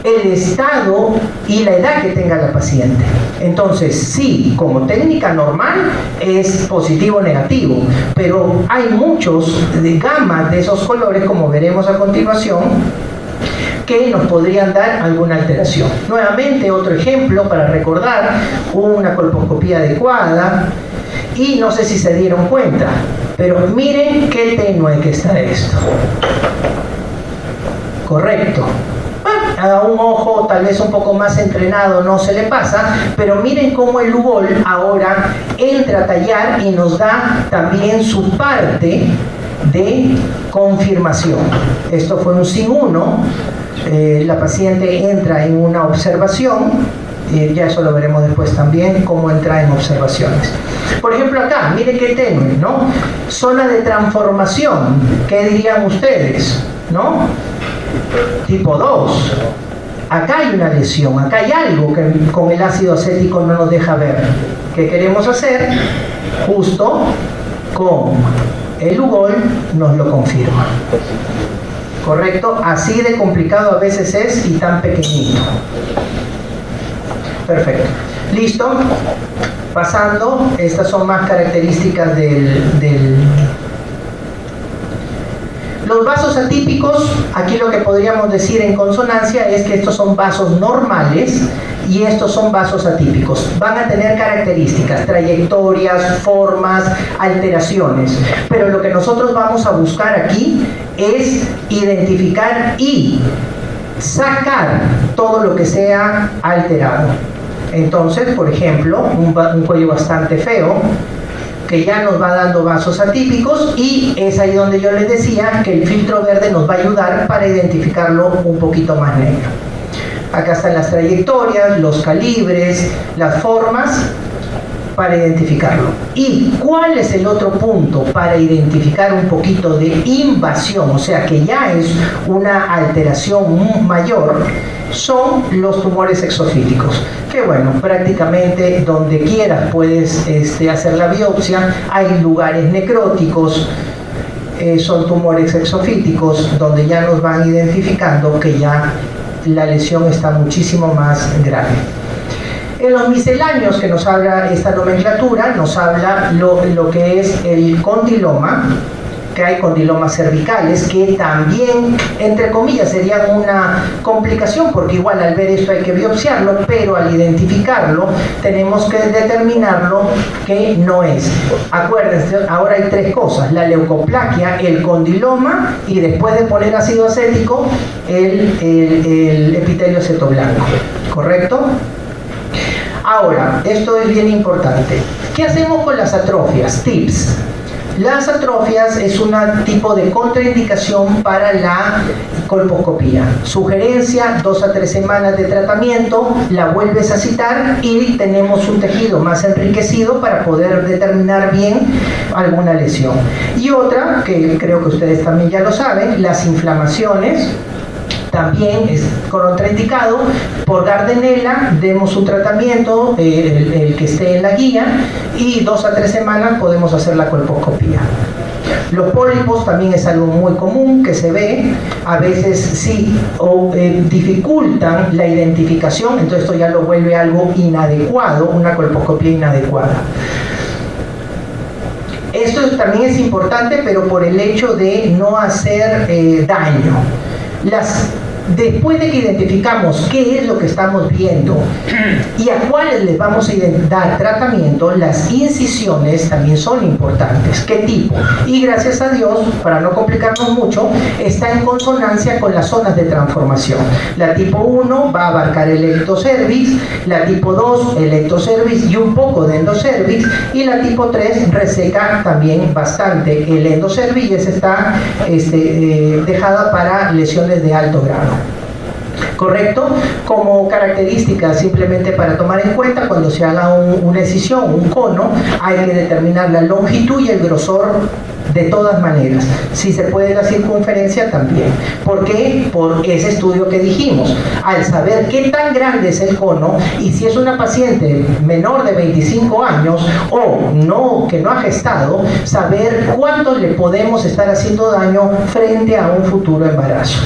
[SPEAKER 2] el estado y la edad que tenga la paciente. Entonces, sí, como técnica normal es positivo o negativo, pero hay muchos gamas de esos colores, como veremos a continuación, que nos podrían dar alguna alteración. Nuevamente, otro ejemplo para recordar una colposcopía adecuada, y no sé si se dieron cuenta, pero miren qué tenue que está esto. Correcto. A un ojo tal vez un poco más entrenado no se le pasa, pero miren cómo el Lugol ahora entra a tallar y nos da también su parte de confirmación. Esto fue un sin 1. La paciente entra en una observación, ya eso lo veremos después también, cómo entra en observaciones. Por ejemplo acá, mire qué tenue, ¿no? Zona de transformación, ¿qué dirían ustedes? ¿No? Tipo 2. Acá hay una lesión, acá hay algo que con el ácido acético no nos deja ver. ¿Qué queremos hacer? Justo con el Lugol nos lo confirma. ¿Correcto? Así de complicado a veces es y tan pequeñito. Perfecto. Listo. Pasando, estas son más características Los vasos atípicos, aquí lo que podríamos decir en consonancia es que estos son vasos normales y estos son vasos atípicos. Van a tener características, trayectorias, formas, alteraciones. Pero lo que nosotros vamos a buscar aquí es identificar y sacar todo lo que sea alterado. Entonces, por ejemplo, un cuello bastante feo, que ya nos va dando vasos atípicos, y es ahí donde yo les decía que el filtro verde nos va a ayudar para identificarlo un poquito más negro. Acá están las trayectorias, los calibres, las formas para identificarlo. ¿Y cuál es el otro punto para identificar un poquito de invasión? O sea que ya es una alteración mayor. Son los tumores exofíticos, que bueno, prácticamente donde quieras puedes hacer la biopsia. Hay lugares necróticos, son tumores exofíticos donde ya nos van identificando que ya la lesión está muchísimo más grave. En los misceláneos que nos habla esta nomenclatura, nos habla lo que es el condiloma, que hay condilomas cervicales, que también, entre comillas, serían una complicación, porque igual al ver esto hay que biopsiarlo, pero al identificarlo tenemos que determinarlo que no es. Acuérdense, ahora hay tres cosas: la leucoplaquia, el condiloma y, después de poner ácido acético, el epitelio acetoblanco. ¿Correcto? Ahora, esto es bien importante. ¿Qué hacemos con las atrofias? Tips. Las atrofias es un tipo de contraindicación para la colposcopía. Sugerencia: 2 a 3 semanas de tratamiento, la vuelves a citar y tenemos un tejido más enriquecido para poder determinar bien alguna lesión. Y otra, que creo que ustedes también ya lo saben, las inflamaciones. También es contraindicado. Por Gardnerella demos un tratamiento, el que esté en la guía, y 2 a 3 semanas podemos hacer la colposcopía. Los pólipos también es algo muy común que se ve, a veces sí dificultan la identificación, entonces esto ya lo vuelve algo inadecuado, una colposcopía inadecuada. Esto también es importante, pero por el hecho de no hacer daño. Después de que identificamos qué es lo que estamos viendo y a cuáles les vamos a dar tratamiento, las incisiones también son importantes. ¿Qué tipo? Y gracias a Dios, para no complicarnos mucho, está en consonancia con las zonas de transformación. La tipo 1 va a abarcar el ectocervix, la tipo 2 el ectocervix y un poco de endocervix, y la tipo 3 reseca también bastante el endocervix, y esa está dejada para lesiones de alto grado. ¿Correcto? Como característica, simplemente para tomar en cuenta, cuando se haga una incisión, un cono, hay que determinar la longitud y el grosor de todas maneras. Si se puede la circunferencia también. ¿Por qué? Por ese estudio que dijimos. Al saber qué tan grande es el cono, y si es una paciente menor de 25 años o no, que no ha gestado, saber cuánto le podemos estar haciendo daño frente a un futuro embarazo.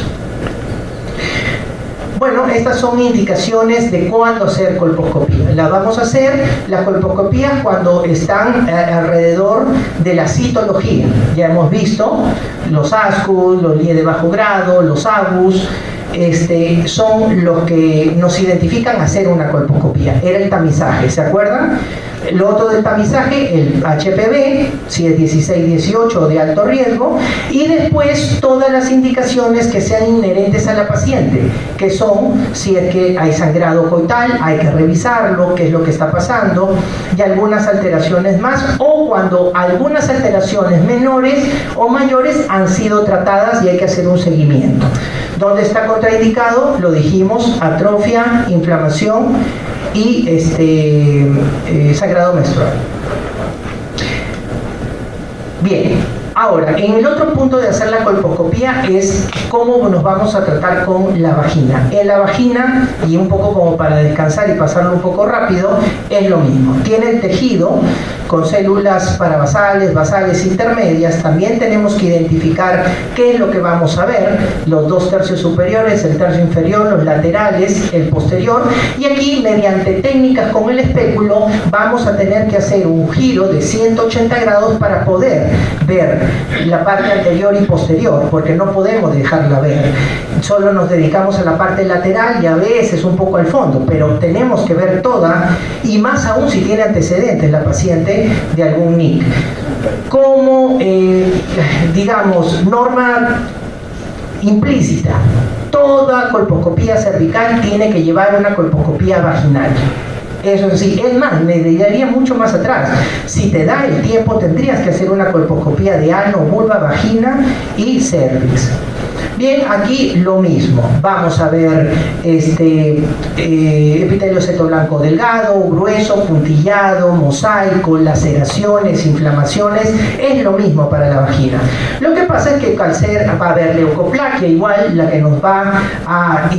[SPEAKER 2] Bueno, estas son indicaciones de cuándo hacer colposcopía. La vamos a hacer, las colposcopías, cuando están alrededor de la citología. Ya hemos visto los ASCUS, los LIE de bajo grado, los ABUS, son los que nos identifican hacer una colposcopía. Era el tamizaje, ¿se acuerdan? Lo otro del tamizaje, el HPV, si es 16-18 o de alto riesgo, y después todas las indicaciones que sean inherentes a la paciente, que son si es que hay sangrado coital, hay que revisarlo, qué es lo que está pasando, y algunas alteraciones más, o cuando algunas alteraciones menores o mayores han sido tratadas y hay que hacer un seguimiento. ¿Dónde está contraindicado? Lo dijimos, atrofia, inflamación y sangrado menstrual. Bien, ahora, en el otro punto de hacer la colposcopía es cómo nos vamos a tratar con la vagina. En la vagina, y un poco como para descansar y pasarlo un poco rápido, es lo mismo. Tiene el tejido con células parabasales, basales, intermedias. También tenemos que identificar qué es lo que vamos a ver, los 2 tercios superiores, el tercio inferior, los laterales, el posterior, y aquí mediante técnicas con el espéculo vamos a tener que hacer un giro de 180 grados para poder ver la parte anterior y posterior, porque no podemos dejarla ver, solo nos dedicamos a la parte lateral y a veces un poco al fondo, pero tenemos que ver toda, y más aún si tiene antecedentes la paciente de algún NIC. Como, digamos, norma implícita, toda colposcopía cervical tiene que llevar una colposcopía vaginal. Eso sí, es más, me daría mucho más atrás. Si te da el tiempo, tendrías que hacer una colposcopía de ano, vulva, vagina y cervix. Bien, aquí lo mismo. Vamos a ver epitelio seto blanco delgado, grueso, puntillado, mosaico, laceraciones, inflamaciones. Es lo mismo para la vagina. Lo que pasa es que al ser, va a haber leucoplaquia, igual la que nos va a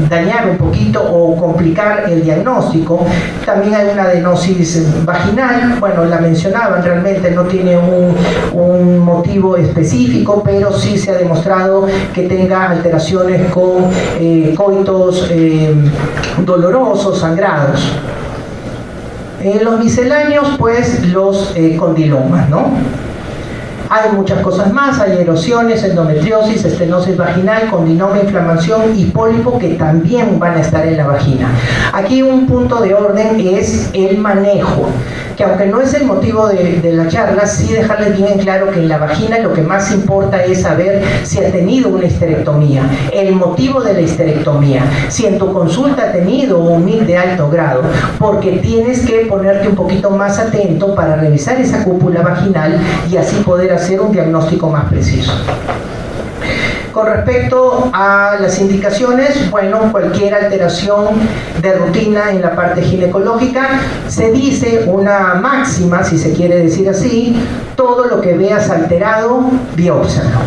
[SPEAKER 2] dañar un poquito o complicar el diagnóstico. También hay una adenosis vaginal. Bueno, la mencionaban, realmente no tiene un motivo específico, pero sí se ha demostrado que tenga alteraciones con coitos dolorosos, sangrados. Los misceláneos, pues los condilomas, ¿no? Hay muchas cosas más, hay erosiones, endometriosis, estenosis vaginal, condiloma, inflamación y pólipo que también van a estar en la vagina. Aquí un punto de orden es el manejo, que aunque no es el motivo de la charla, sí dejarles bien en claro que en la vagina lo que más importa es saber si ha tenido una histerectomía, el motivo de la histerectomía, si en tu consulta ha tenido un NIC de alto grado, porque tienes que ponerte un poquito más atento para revisar esa cúpula vaginal y así poder hacer un diagnóstico más preciso. Con respecto a las indicaciones, bueno, cualquier alteración de rutina en la parte ginecológica, se dice una máxima, si se quiere decir así: todo lo que veas alterado, biópsialo.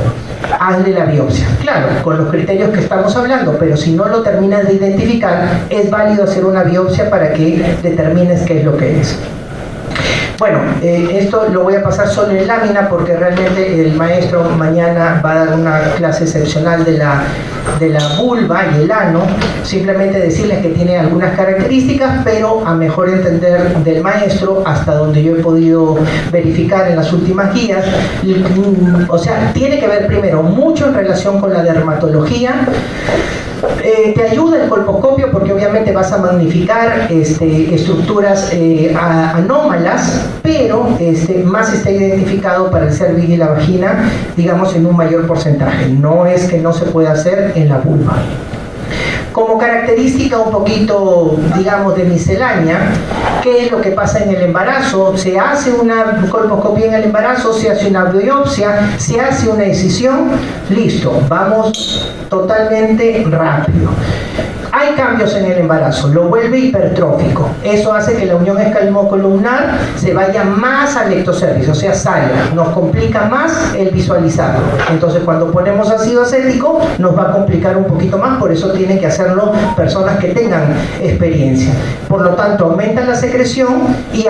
[SPEAKER 2] Hazle la biopsia. Claro, con los criterios que estamos hablando, pero si no lo terminas de identificar, es válido hacer una biopsia para que determines qué es lo que es. Bueno, esto lo voy a pasar solo en lámina porque realmente el maestro mañana va a dar una clase excepcional de la vulva y el ano. Simplemente decirles que tiene algunas características, pero a mejor entender del maestro, hasta donde yo he podido verificar en las últimas guías, o sea, tiene que ver primero mucho en relación con la dermatología. Te ayuda el colposcopio porque obviamente vas a magnificar estructuras anómalas, pero más está identificado para el cervix y la vagina, digamos, en un mayor porcentaje. No es que no se pueda hacer en la vulva. Como característica un poquito, digamos, de miscelánea, ¿qué es lo que pasa en el embarazo? Se hace una colposcopía en el embarazo, se hace una biopsia, se hace una excisión, listo, vamos totalmente rápido. Hay cambios en el embarazo, lo vuelve hipertrófico. Eso hace que la unión escalmocolumnar se vaya más al ectocervix, o sea, salga. Nos complica más el visualizarlo. Entonces, cuando ponemos ácido acético, nos va a complicar un poquito más, por eso tienen que hacerlo personas que tengan experiencia. Por lo tanto, aumenta la secreción y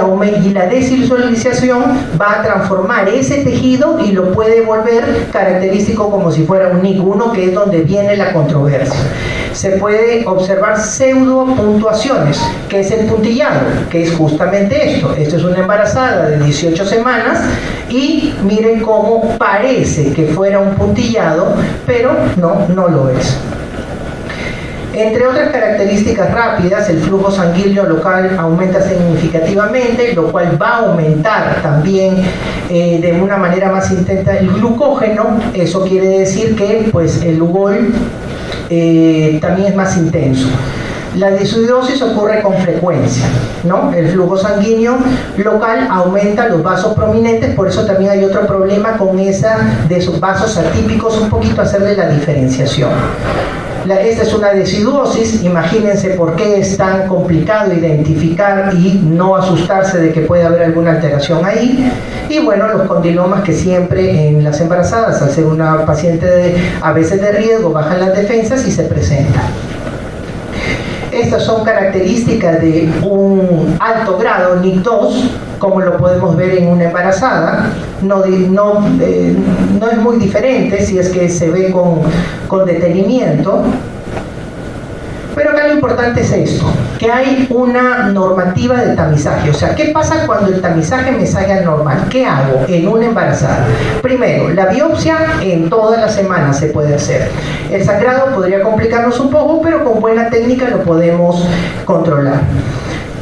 [SPEAKER 2] la desvisualización va a transformar ese tejido y lo puede volver característico como si fuera un NIC1, que es donde viene la controversia. Se puede observar pseudopuntuaciones, que es el puntillado, que es justamente esto. Esto es una embarazada de 18 semanas y miren cómo parece que fuera un puntillado, pero no lo es. Entre otras características rápidas, el flujo sanguíneo local aumenta significativamente, lo cual va a aumentar también de una manera más intensa el glucógeno. Eso quiere decir que pues, el UGOL también es más intenso. La disocidosis ocurre con frecuencia, ¿no? El flujo sanguíneo local aumenta los vasos prominentes, por eso también hay otro problema con esa de esos vasos atípicos, un poquito hacerle la diferenciación. Esta es una decidosis, imagínense por qué es tan complicado identificar y no asustarse de que puede haber alguna alteración ahí. Y bueno, los condilomas que siempre en las embarazadas, al ser una paciente a veces de riesgo, bajan las defensas y se presentan. Estas son características de un alto grado NIC2, como lo podemos ver en una embarazada. No es muy diferente si es que se ve con detenimiento. Pero acá lo importante es esto, que hay una normativa de tamizaje. O sea, ¿qué pasa cuando el tamizaje me salga normal? ¿Qué hago en una embarazada? Primero, la biopsia en todas las semanas se puede hacer. El sangrado podría complicarnos un poco, pero con buena técnica lo podemos controlar.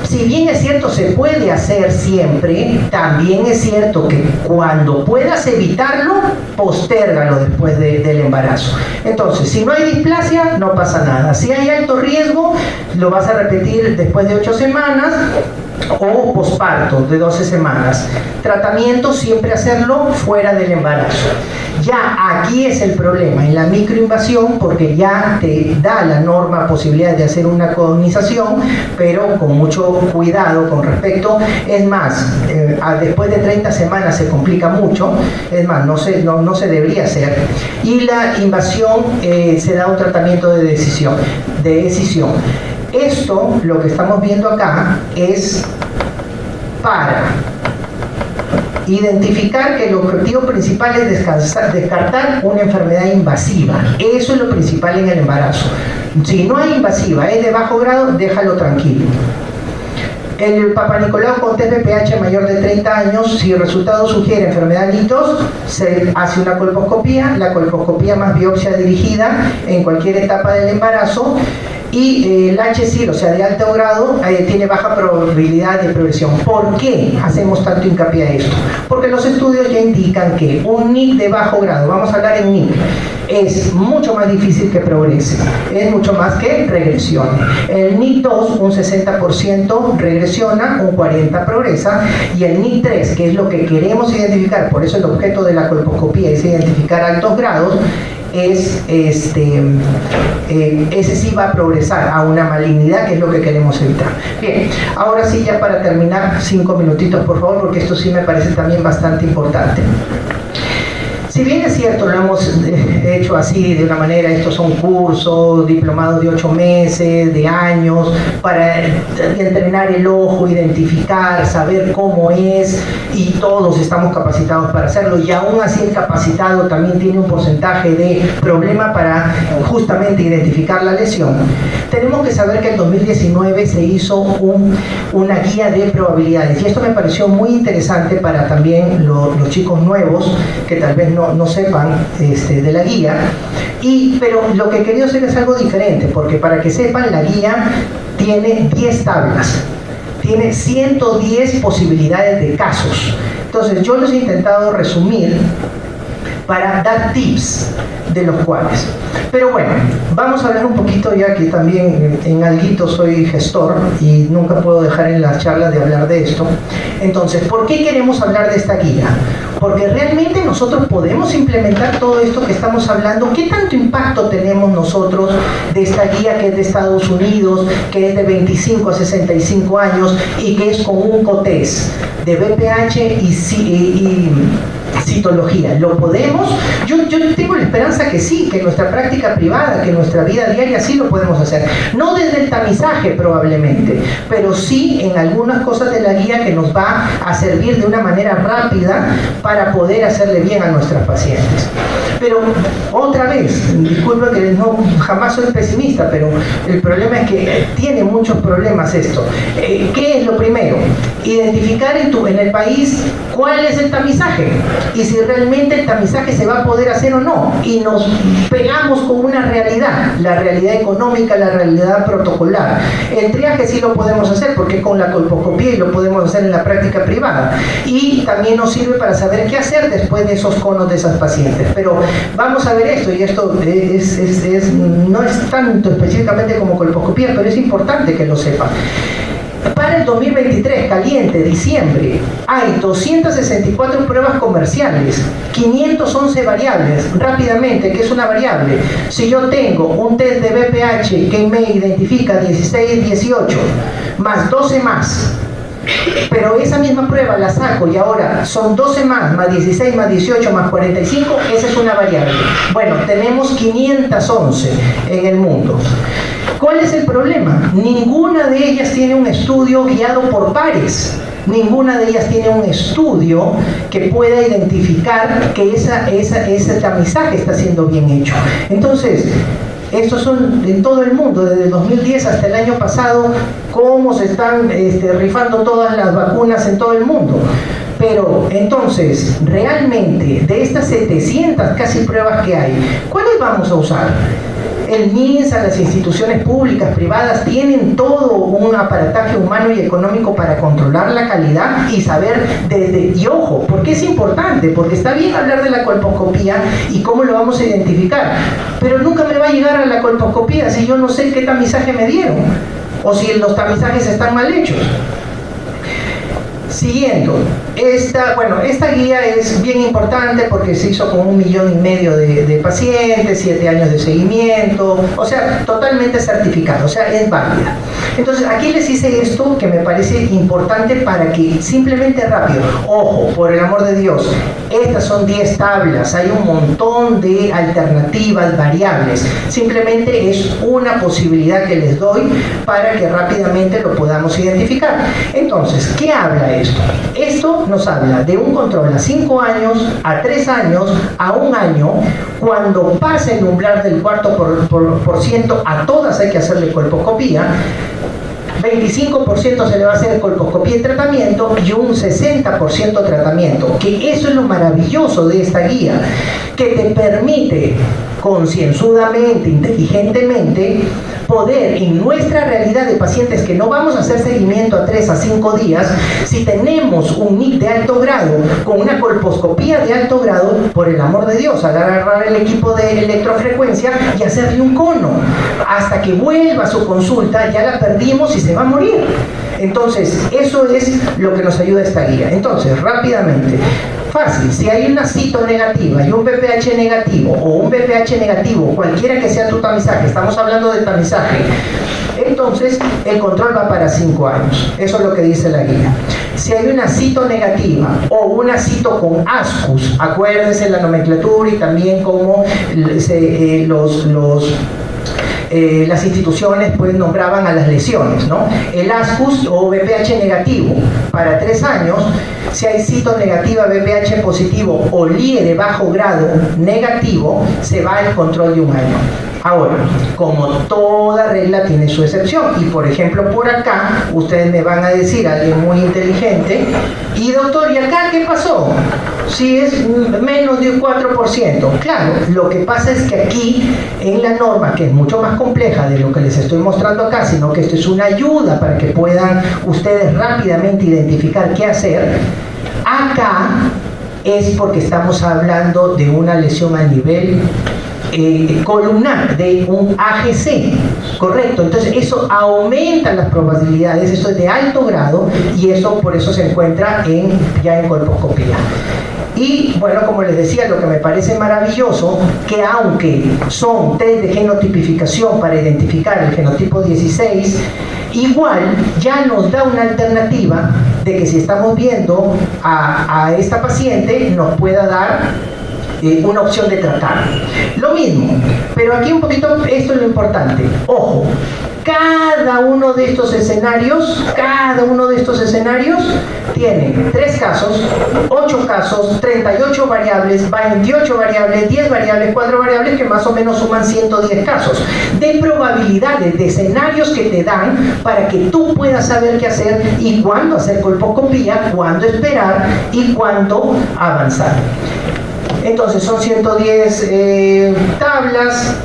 [SPEAKER 2] Si bien es cierto, se puede hacer siempre, también es cierto que cuando puedas evitarlo, postérgalo después del embarazo. Entonces, si no hay displasia, no pasa nada. Si hay alto riesgo, lo vas a repetir después de 8 semanas o posparto de 12 semanas. Tratamiento, siempre hacerlo fuera del embarazo. Ya aquí es el problema, en la microinvasión, porque ya te da la norma posibilidad de hacer una colonización, pero con mucho cuidado con respecto. Es más, después de 30 semanas se complica mucho, es más, no se debería hacer. Y la invasión se da un tratamiento de decisión. Esto, lo que estamos viendo acá, es para identificar que el objetivo principal es descartar una enfermedad invasiva. Eso es lo principal en el embarazo. Si no hay invasiva, es de bajo grado, déjalo tranquilo. El Papa Nicolau con test de pH mayor de 30 años, si el resultado sugiere enfermedad NIC2, se hace una colposcopía, la colposcopía más biopsia dirigida en cualquier etapa del embarazo. Y el HSIL, o sea, de alto grado, tiene baja probabilidad de progresión. ¿Por qué hacemos tanto hincapié a esto? Porque los estudios ya indican que un NIC de bajo grado, vamos a hablar en NIC, es mucho más difícil que progrese, es mucho más que regresione. El NIC2, un 60% regresiona, un 40% progresa, y el NIC3, que es lo que queremos identificar, por eso el objeto de la colposcopía es identificar altos grados, ese sí va a progresar a una malignidad, que es lo que queremos evitar. Bien, ahora sí, ya para terminar, 5 minutitos por favor, porque esto sí me parece también bastante importante. Si bien es cierto, lo hemos hecho así de una manera, estos son cursos, diplomados de 8 meses, de años, para entrenar el ojo, identificar, saber cómo es, y todos estamos capacitados para hacerlo, y aún así el capacitado también tiene un porcentaje de problema para justamente identificar la lesión. Tenemos que saber que en 2019 se hizo una guía de probabilidades, y esto me pareció muy interesante para también los chicos nuevos que tal vez no sepan de la guía, pero lo que he querido hacer es algo diferente, porque para que sepan, la guía tiene 10 tablas, tiene 110 posibilidades de casos. Entonces yo los he intentado resumir para dar tips de los cuales. Pero bueno, vamos a hablar un poquito, ya que también en alguito soy gestor y nunca puedo dejar en las charlas de hablar de esto. Entonces, ¿por qué queremos hablar de esta guía? Porque realmente nosotros podemos implementar todo esto que estamos hablando. ¿Qué tanto impacto tenemos nosotros de esta guía, que es de Estados Unidos, que es de 25 a 65 años y que es con un COTES de BPH y citología? ¿Lo podemos? Yo tengo la esperanza que sí, que nuestra práctica privada, que nuestra vida diaria sí lo podemos hacer. No desde el tamizaje probablemente, pero sí en algunas cosas de la guía que nos va a servir de una manera rápida para poder hacerle bien a nuestras pacientes. Pero otra vez, disculpe que jamás soy pesimista, pero el problema es que tiene muchos problemas esto. ¿Qué es lo primero? Identificar en el país cuál es el tamizaje. y si realmente el tamizaje se va a poder hacer o no, y nos pegamos con una realidad, la realidad económica, la realidad protocolar. El triaje sí lo podemos hacer porque con la colposcopía y lo podemos hacer en la práctica privada, y también nos sirve para saber qué hacer después de esos conos de esas pacientes. Pero vamos a ver esto, y esto no es tanto específicamente como colposcopía, pero es importante que lo sepan. Para el 2023, caliente, diciembre, hay 264 pruebas comerciales, 511 variables. Rápidamente, ¿qué es una variable? Si yo tengo un test de BPH que me identifica 16, 18, más 12 más, pero esa misma prueba la saco y ahora son 12 más 16, más 18, más 45, esa es una variable. Bueno, tenemos 511 en el mundo. ¿Cuál es el problema? Ninguna de ellas tiene un estudio guiado por pares. Ninguna de ellas tiene un estudio que pueda identificar que ese tamizaje está siendo bien hecho. Entonces, estos son en todo el mundo, desde el 2010 hasta el año pasado, cómo se están rifando todas las vacunas en todo el mundo. Pero entonces, realmente, de estas 700 casi pruebas que hay, ¿cuáles vamos a usar? El MINSA, las instituciones públicas, privadas, tienen todo un aparataje humano y económico para controlar la calidad y saber y ojo, ¿por qué es importante? Porque está bien hablar de la colposcopía y cómo lo vamos a identificar, pero nunca me va a llegar a la colposcopía si yo no sé qué tamizaje me dieron o si los tamizajes están mal hechos. Siguiendo, esta guía es bien importante porque se hizo con 1,5 millones de pacientes, 7 años de seguimiento, o sea, totalmente certificado, o sea, es válida. Entonces, aquí les hice esto que me parece importante para que simplemente rápido, ojo, por el amor de Dios, estas son 10 tablas, hay un montón de alternativas, variables, simplemente es una posibilidad que les doy para que rápidamente lo podamos identificar. Entonces, ¿qué habla esto? Esto nos habla de un control a 5 años, a 3 años, a 1 año. Cuando pase el umbral del 4%, a todas hay que hacerle colposcopía. 25% se le va a hacer colposcopía y tratamiento y un 60% tratamiento, que eso es lo maravilloso de esta guía, que te permite concienzudamente, inteligentemente, poder en nuestra realidad de pacientes que no vamos a hacer seguimiento a 3 a 5 días, si tenemos un NIC de alto grado con una colposcopía de alto grado, por el amor de Dios, agarrar el equipo de electrofrecuencia y hacerle un cono hasta que vuelva a su consulta, ya la perdimos y se va a morir. Entonces, eso es lo que nos ayuda esta guía. Entonces, rápidamente, fácil, si hay una citonegativa y un BPH negativo o un BPH negativo, cualquiera que sea tu tamizaje, estamos hablando de tamizaje, entonces el control va para 5 años. Eso es lo que dice la guía. Si hay una citonegativa o una cito con ASCUS, acuérdense la nomenclatura y también cómo las instituciones pues nombraban a las lesiones, ¿no? El ASCUS o BPH negativo para 3 años, si hay citonegativa, BPH positivo o LIE de bajo grado negativo, se va el control de 1 año. Ahora, como toda regla tiene su excepción, y por ejemplo por acá, ustedes me van a decir, alguien muy inteligente, y doctor, ¿y acá qué pasó? Si es menos de un 4%. Claro, lo que pasa es que aquí, en la norma, que es mucho más compleja de lo que les estoy mostrando acá, sino que esto es una ayuda para que puedan ustedes rápidamente identificar qué hacer, acá es porque estamos hablando de una lesión a nivel columnar, de un AGC, correcto. Entonces eso aumenta las probabilidades, eso es de alto grado y eso por eso se encuentra ya en colposcopía. Y bueno, como les decía, lo que me parece maravilloso, que aunque son test de genotipificación para identificar el genotipo 16, igual ya nos da una alternativa de que si estamos viendo a esta paciente nos pueda dar una opción de tratar. Lo mismo, pero aquí un poquito, esto es lo importante. Ojo, Cada uno de estos escenarios tiene 3 casos, 8 casos, 38 variables, 28 variables, 10 variables, 4 variables, que más o menos suman 110 casos de probabilidades, de escenarios que te dan para que tú puedas saber qué hacer y cuándo hacer colposcopía, cuándo esperar y cuándo avanzar. Entonces son 110 tablas,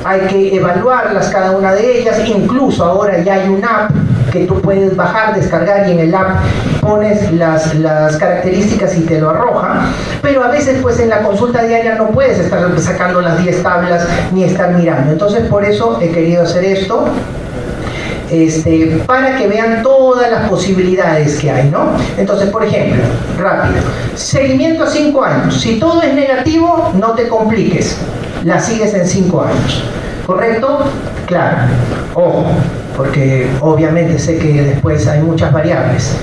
[SPEAKER 2] hay que evaluarlas cada una de ellas, incluso ahora ya hay una app que tú puedes bajar, descargar, y en el app pones las características y te lo arroja, pero a veces pues en la consulta diaria no puedes estar sacando las 10 tablas ni estar mirando. Entonces por eso he querido hacer esto, para que vean todas las posibilidades que hay, ¿no? Entonces, por ejemplo, rápido, seguimiento a 5 años. Si todo es negativo, no te compliques, la sigues en 5 años, ¿correcto? Claro, ojo, porque obviamente sé que después hay muchas variables.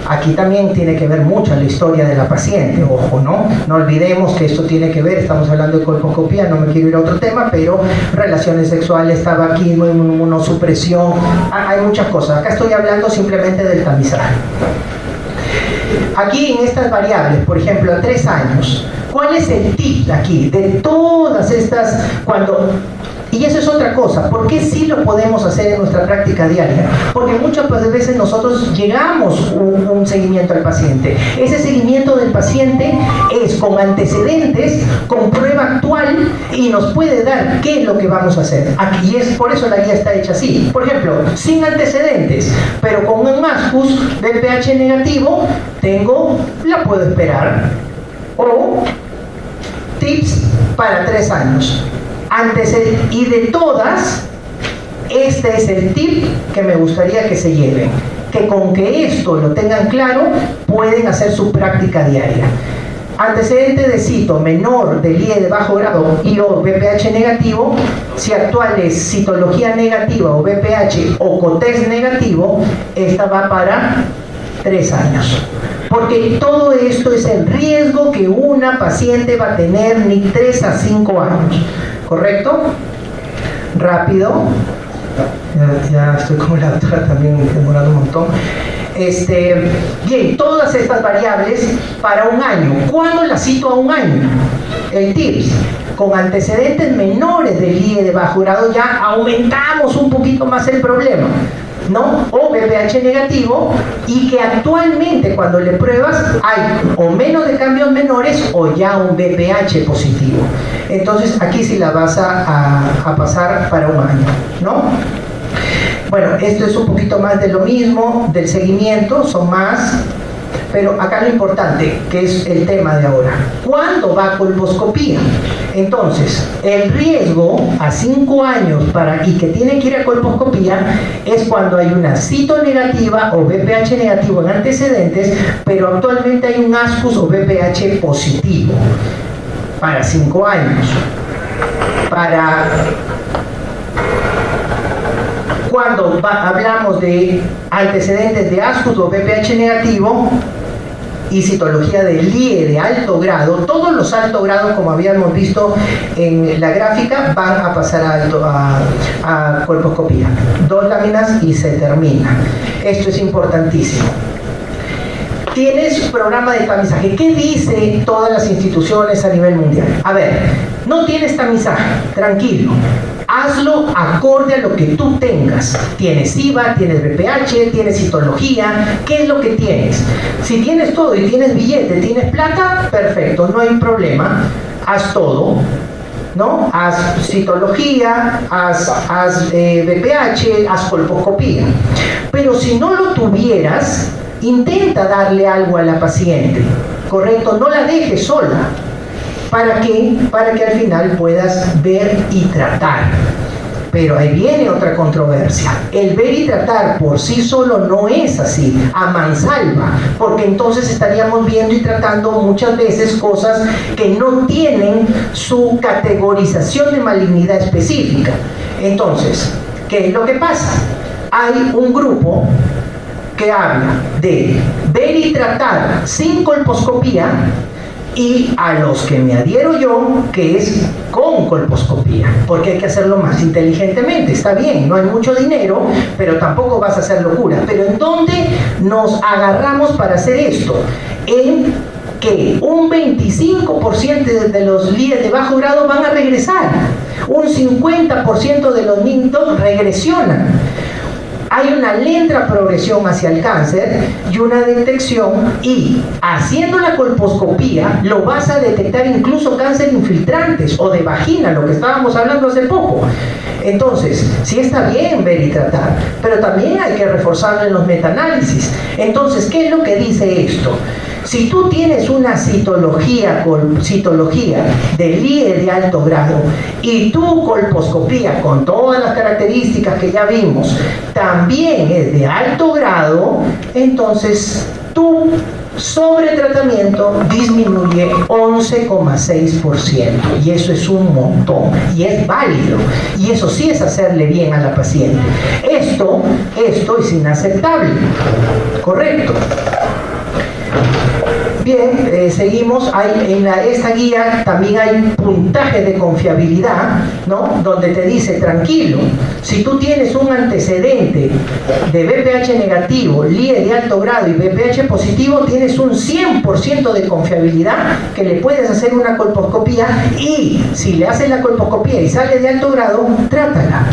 [SPEAKER 2] Aquí también tiene que ver mucho la historia de la paciente, ojo, ¿no? No olvidemos que esto tiene que ver, estamos hablando de colposcopía, no me quiero ir a otro tema, pero relaciones sexuales, tabaquismo, inmunosupresión, hay muchas cosas. Acá estoy hablando simplemente del tamizaje. Aquí en estas variables, por ejemplo, a 3 años, ¿cuál es el tip aquí de todas estas? Y eso es otra cosa, ¿por qué sí lo podemos hacer en nuestra práctica diaria? Porque muchas veces nosotros llegamos un seguimiento al paciente. Ese seguimiento del paciente es con antecedentes, con prueba actual, y nos puede dar qué es lo que vamos a hacer. Aquí por eso la guía está hecha así. Por ejemplo, sin antecedentes, pero con un ASCUS VPH negativo, la puedo esperar. O tips para 3 años. Y de todas, este es el tip que me gustaría que se lleven, que con que esto lo tengan claro, pueden hacer su práctica diaria. Antecedente de cito menor del IE de bajo grado y o VPH negativo, si actual es citología negativa o VPH o COTES negativo, esta va para 3 años. Porque todo esto es el riesgo que una paciente va a tener ni 3 a 5 años. ¿Correcto? Rápido. Ya estoy como la doctora también demorando un montón. Bien, todas estas variables para un año. ¿Cuándo las cito a un año? El tips. Con antecedentes menores del IE de bajo grado ya aumentamos un poquito más el problema, ¿no? O VPH negativo, y que actualmente cuando le pruebas hay o menos de cambios menores o ya un VPH positivo. Entonces aquí sí la vas a pasar para un año, ¿no? Bueno, esto es un poquito más de lo mismo, del seguimiento, son más, pero acá lo importante, que es el tema de ahora, ¿cuándo va colposcopía? Entonces, el riesgo a 5 años y que tiene que ir a colposcopía es cuando hay una cito negativa o VPH negativo en antecedentes, pero actualmente hay un ASCUS o VPH positivo para 5 años. Cuando hablamos de antecedentes de ASCUS o VPH negativo y citología del IE de alto grado, todos los altos grados, como habíamos visto en la gráfica, van a pasar a colposcopía. 2 láminas y se termina. Esto es importantísimo. Tienes programa de tamizaje. ¿Qué dice todas las instituciones a nivel mundial? A ver, no tienes tamizaje, tranquilo. Hazlo acorde a lo que tú tengas. Tienes IVA, tienes VPH, tienes citología. ¿Qué es lo que tienes? Si tienes todo y tienes billete, tienes plata, perfecto, no hay problema. Haz todo, ¿no? Haz citología, haz VPH, haz colposcopía. Pero si no lo tuvieras, intenta darle algo a la paciente, ¿correcto? No la dejes sola. ¿Para qué? Para que al final puedas ver y tratar. Pero ahí viene otra controversia. El ver y tratar por sí solo no es así, a mansalva, porque entonces estaríamos viendo y tratando muchas veces cosas que no tienen su categorización de malignidad específica. Entonces, ¿qué es lo que pasa? Hay un grupo que habla de ver y tratar sin colposcopía y a los que me adhiero yo, que es con colposcopía, porque hay que hacerlo más inteligentemente. Está bien, no hay mucho dinero, pero tampoco vas a hacer locura. Pero ¿en dónde nos agarramos para hacer esto? En que un 25% de los líderes de bajo grado van a regresar, un 50% de los niños regresionan. Hay una lenta progresión hacia el cáncer y una detección, y haciendo la colposcopía lo vas a detectar incluso cáncer infiltrantes o de vagina, lo que estábamos hablando hace poco. Entonces, sí está bien ver y tratar, pero también hay que reforzarlo en los metaanálisis. Entonces, ¿qué es lo que dice esto? Si tú tienes una citología de líder de alto grado y tu colposcopía con todas las características que ya vimos también es de alto grado, entonces tu sobretratamiento disminuye 11,6%, y eso es un montón y es válido, y eso sí es hacerle bien a la paciente. Esto es inaceptable, correcto. Bien, seguimos. En esta guía también hay puntajes de confiabilidad, ¿no? Donde te dice, tranquilo, si tú tienes un antecedente de BPH negativo, LIE de alto grado y BPH positivo, tienes un 100% de confiabilidad que le puedes hacer una colposcopía, y si le haces la colposcopía y sale de alto grado, trátala.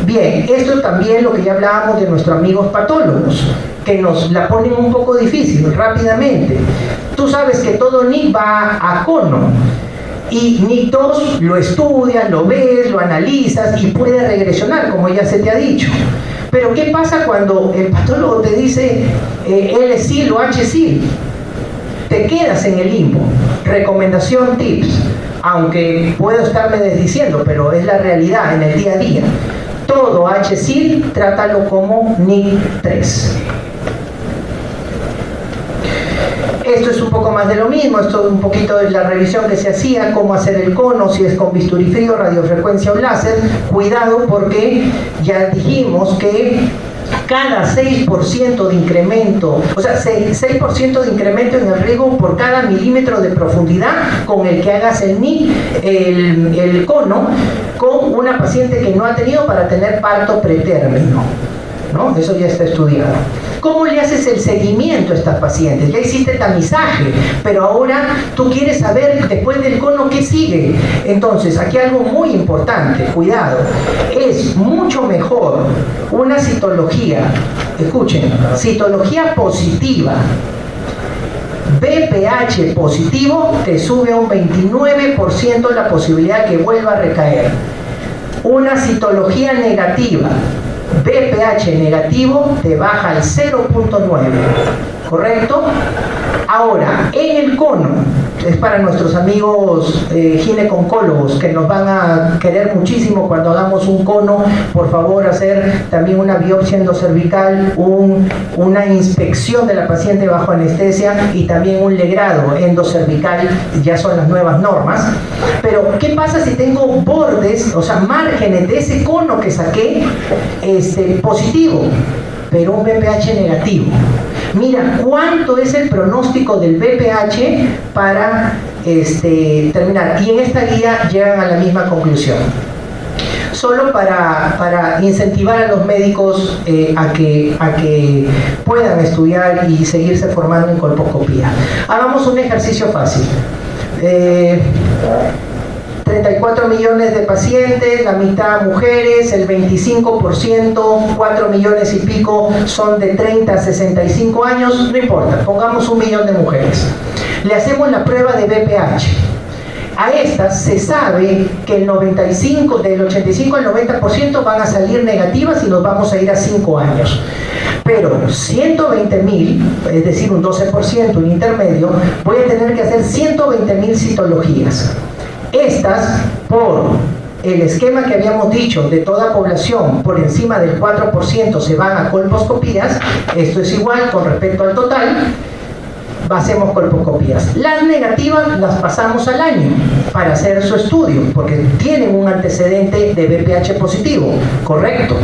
[SPEAKER 2] Bien, esto también lo que ya hablábamos de nuestros amigos patólogos, que nos la ponen un poco difícil rápidamente. Tú sabes que todo NIC va a cono, y NIC2 lo estudias, lo ves, lo analizas y puede regresionar, como ya se te ha dicho. Pero ¿qué pasa cuando el patólogo te dice L-SIL o H-SIL? Te quedas en el limbo. Recomendación, tips, aunque puedo estarme desdiciendo, pero es la realidad en el día a día. Todo H-SIL, trátalo como NIC3. Esto es un poco más de lo mismo, esto es un poquito de la revisión que se hacía, cómo hacer el cono, si es con bisturí frío, radiofrecuencia o láser. Cuidado, porque ya dijimos que cada 6% de incremento, o sea, 6% de incremento en el riesgo por cada milímetro de profundidad con el que hagas el NIC, el cono, con una paciente que no ha tenido para tener parto pretérmino, ¿no? Eso ya está estudiado. ¿Cómo le haces el seguimiento a estas pacientes? Ya hiciste tamizaje, pero ahora tú quieres saber después del cono qué sigue. Entonces, aquí algo muy importante, cuidado, es mucho mejor una citología, escuchen, citología positiva. BPH positivo te sube a un 29% la posibilidad que vuelva a recaer. Una citología negativa, BPH negativo, te baja al 0.9, ¿correcto? Ahora, en el cono, es para nuestros amigos gineconcólogos que nos van a querer muchísimo cuando hagamos un cono. Por favor, hacer también una biopsia endocervical, una inspección de la paciente bajo anestesia y también un legrado endocervical, ya son las nuevas normas. Pero, ¿qué pasa si tengo bordes, o sea, márgenes de ese cono que saqué positivo, pero un BPH negativo? Mira, ¿cuánto es el pronóstico del BPH para terminar? Y en esta guía llegan a la misma conclusión. Solo para incentivar a los médicos a que puedan estudiar y seguirse formando en colposcopía. Hagamos un ejercicio fácil. 34 millones de pacientes, la mitad mujeres, el 25%, 4 millones y pico son de 30 a 65 años, no importa, pongamos 1 millón de mujeres. Le hacemos la prueba de BPH. A estas se sabe que del 85 al 90% van a salir negativas y nos vamos a ir a 5 años. Pero 120.000, es decir, un 12%, un intermedio, voy a tener que hacer 120.000 citologías. Estas, por el esquema que habíamos dicho de toda población, por encima del 4% se van a colposcopías. Esto es igual con respecto al total. Hacemos colposcopías. Las negativas las pasamos al año para hacer su estudio, porque tienen un antecedente de BPH positivo, correcto.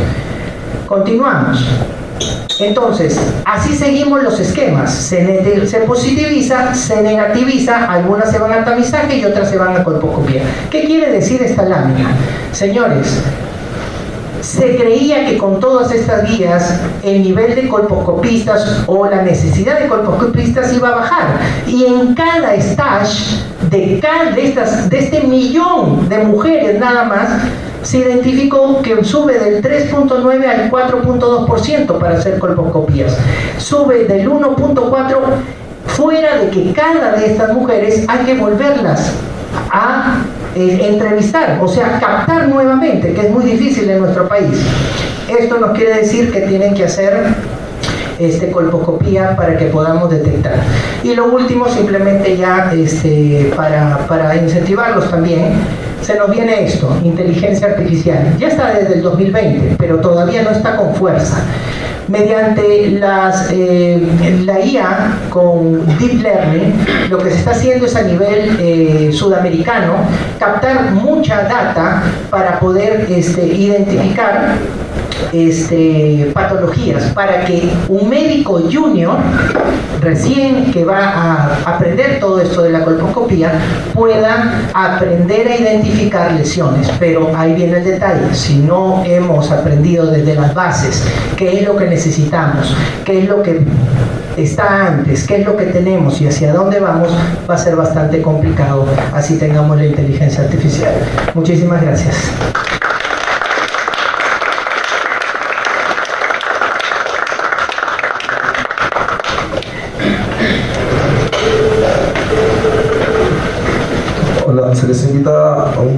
[SPEAKER 2] Continuamos. Entonces, así seguimos los esquemas. Se positiviza, se negativiza, algunas se van a tamizaje y otras se van a colposcopía. ¿Qué quiere decir esta lámina? Señores, se creía que con todas estas guías el nivel de colposcopistas o la necesidad de colposcopistas iba a bajar, y en cada stage de este millón de mujeres nada más se identificó que sube del 3.9 al 4.2% para hacer colposcopías, sube del 1.4, fuera de que cada de estas mujeres hay que volverlas a entrevistar, o sea, captar nuevamente, que es muy difícil en nuestro país. Esto nos quiere decir que tienen que hacer colposcopía para que podamos detectar. Y lo último, simplemente ya para incentivarlos también, se nos viene esto, inteligencia artificial. Ya está desde el 2020, pero todavía no está con fuerza. Mediante la IA con Deep Learning, lo que se está haciendo es a nivel sudamericano captar mucha data para poder identificar patologías, para que un médico junior recién que va a aprender todo esto de la colposcopía pueda aprender a identificar lesiones. Pero ahí viene el detalle: si no hemos aprendido desde las bases qué es lo que necesitamos, qué es lo que está antes, qué es lo que tenemos y hacia dónde vamos, va a ser bastante complicado así tengamos la inteligencia artificial. Muchísimas gracias.
[SPEAKER 1] Hola, se les invita a un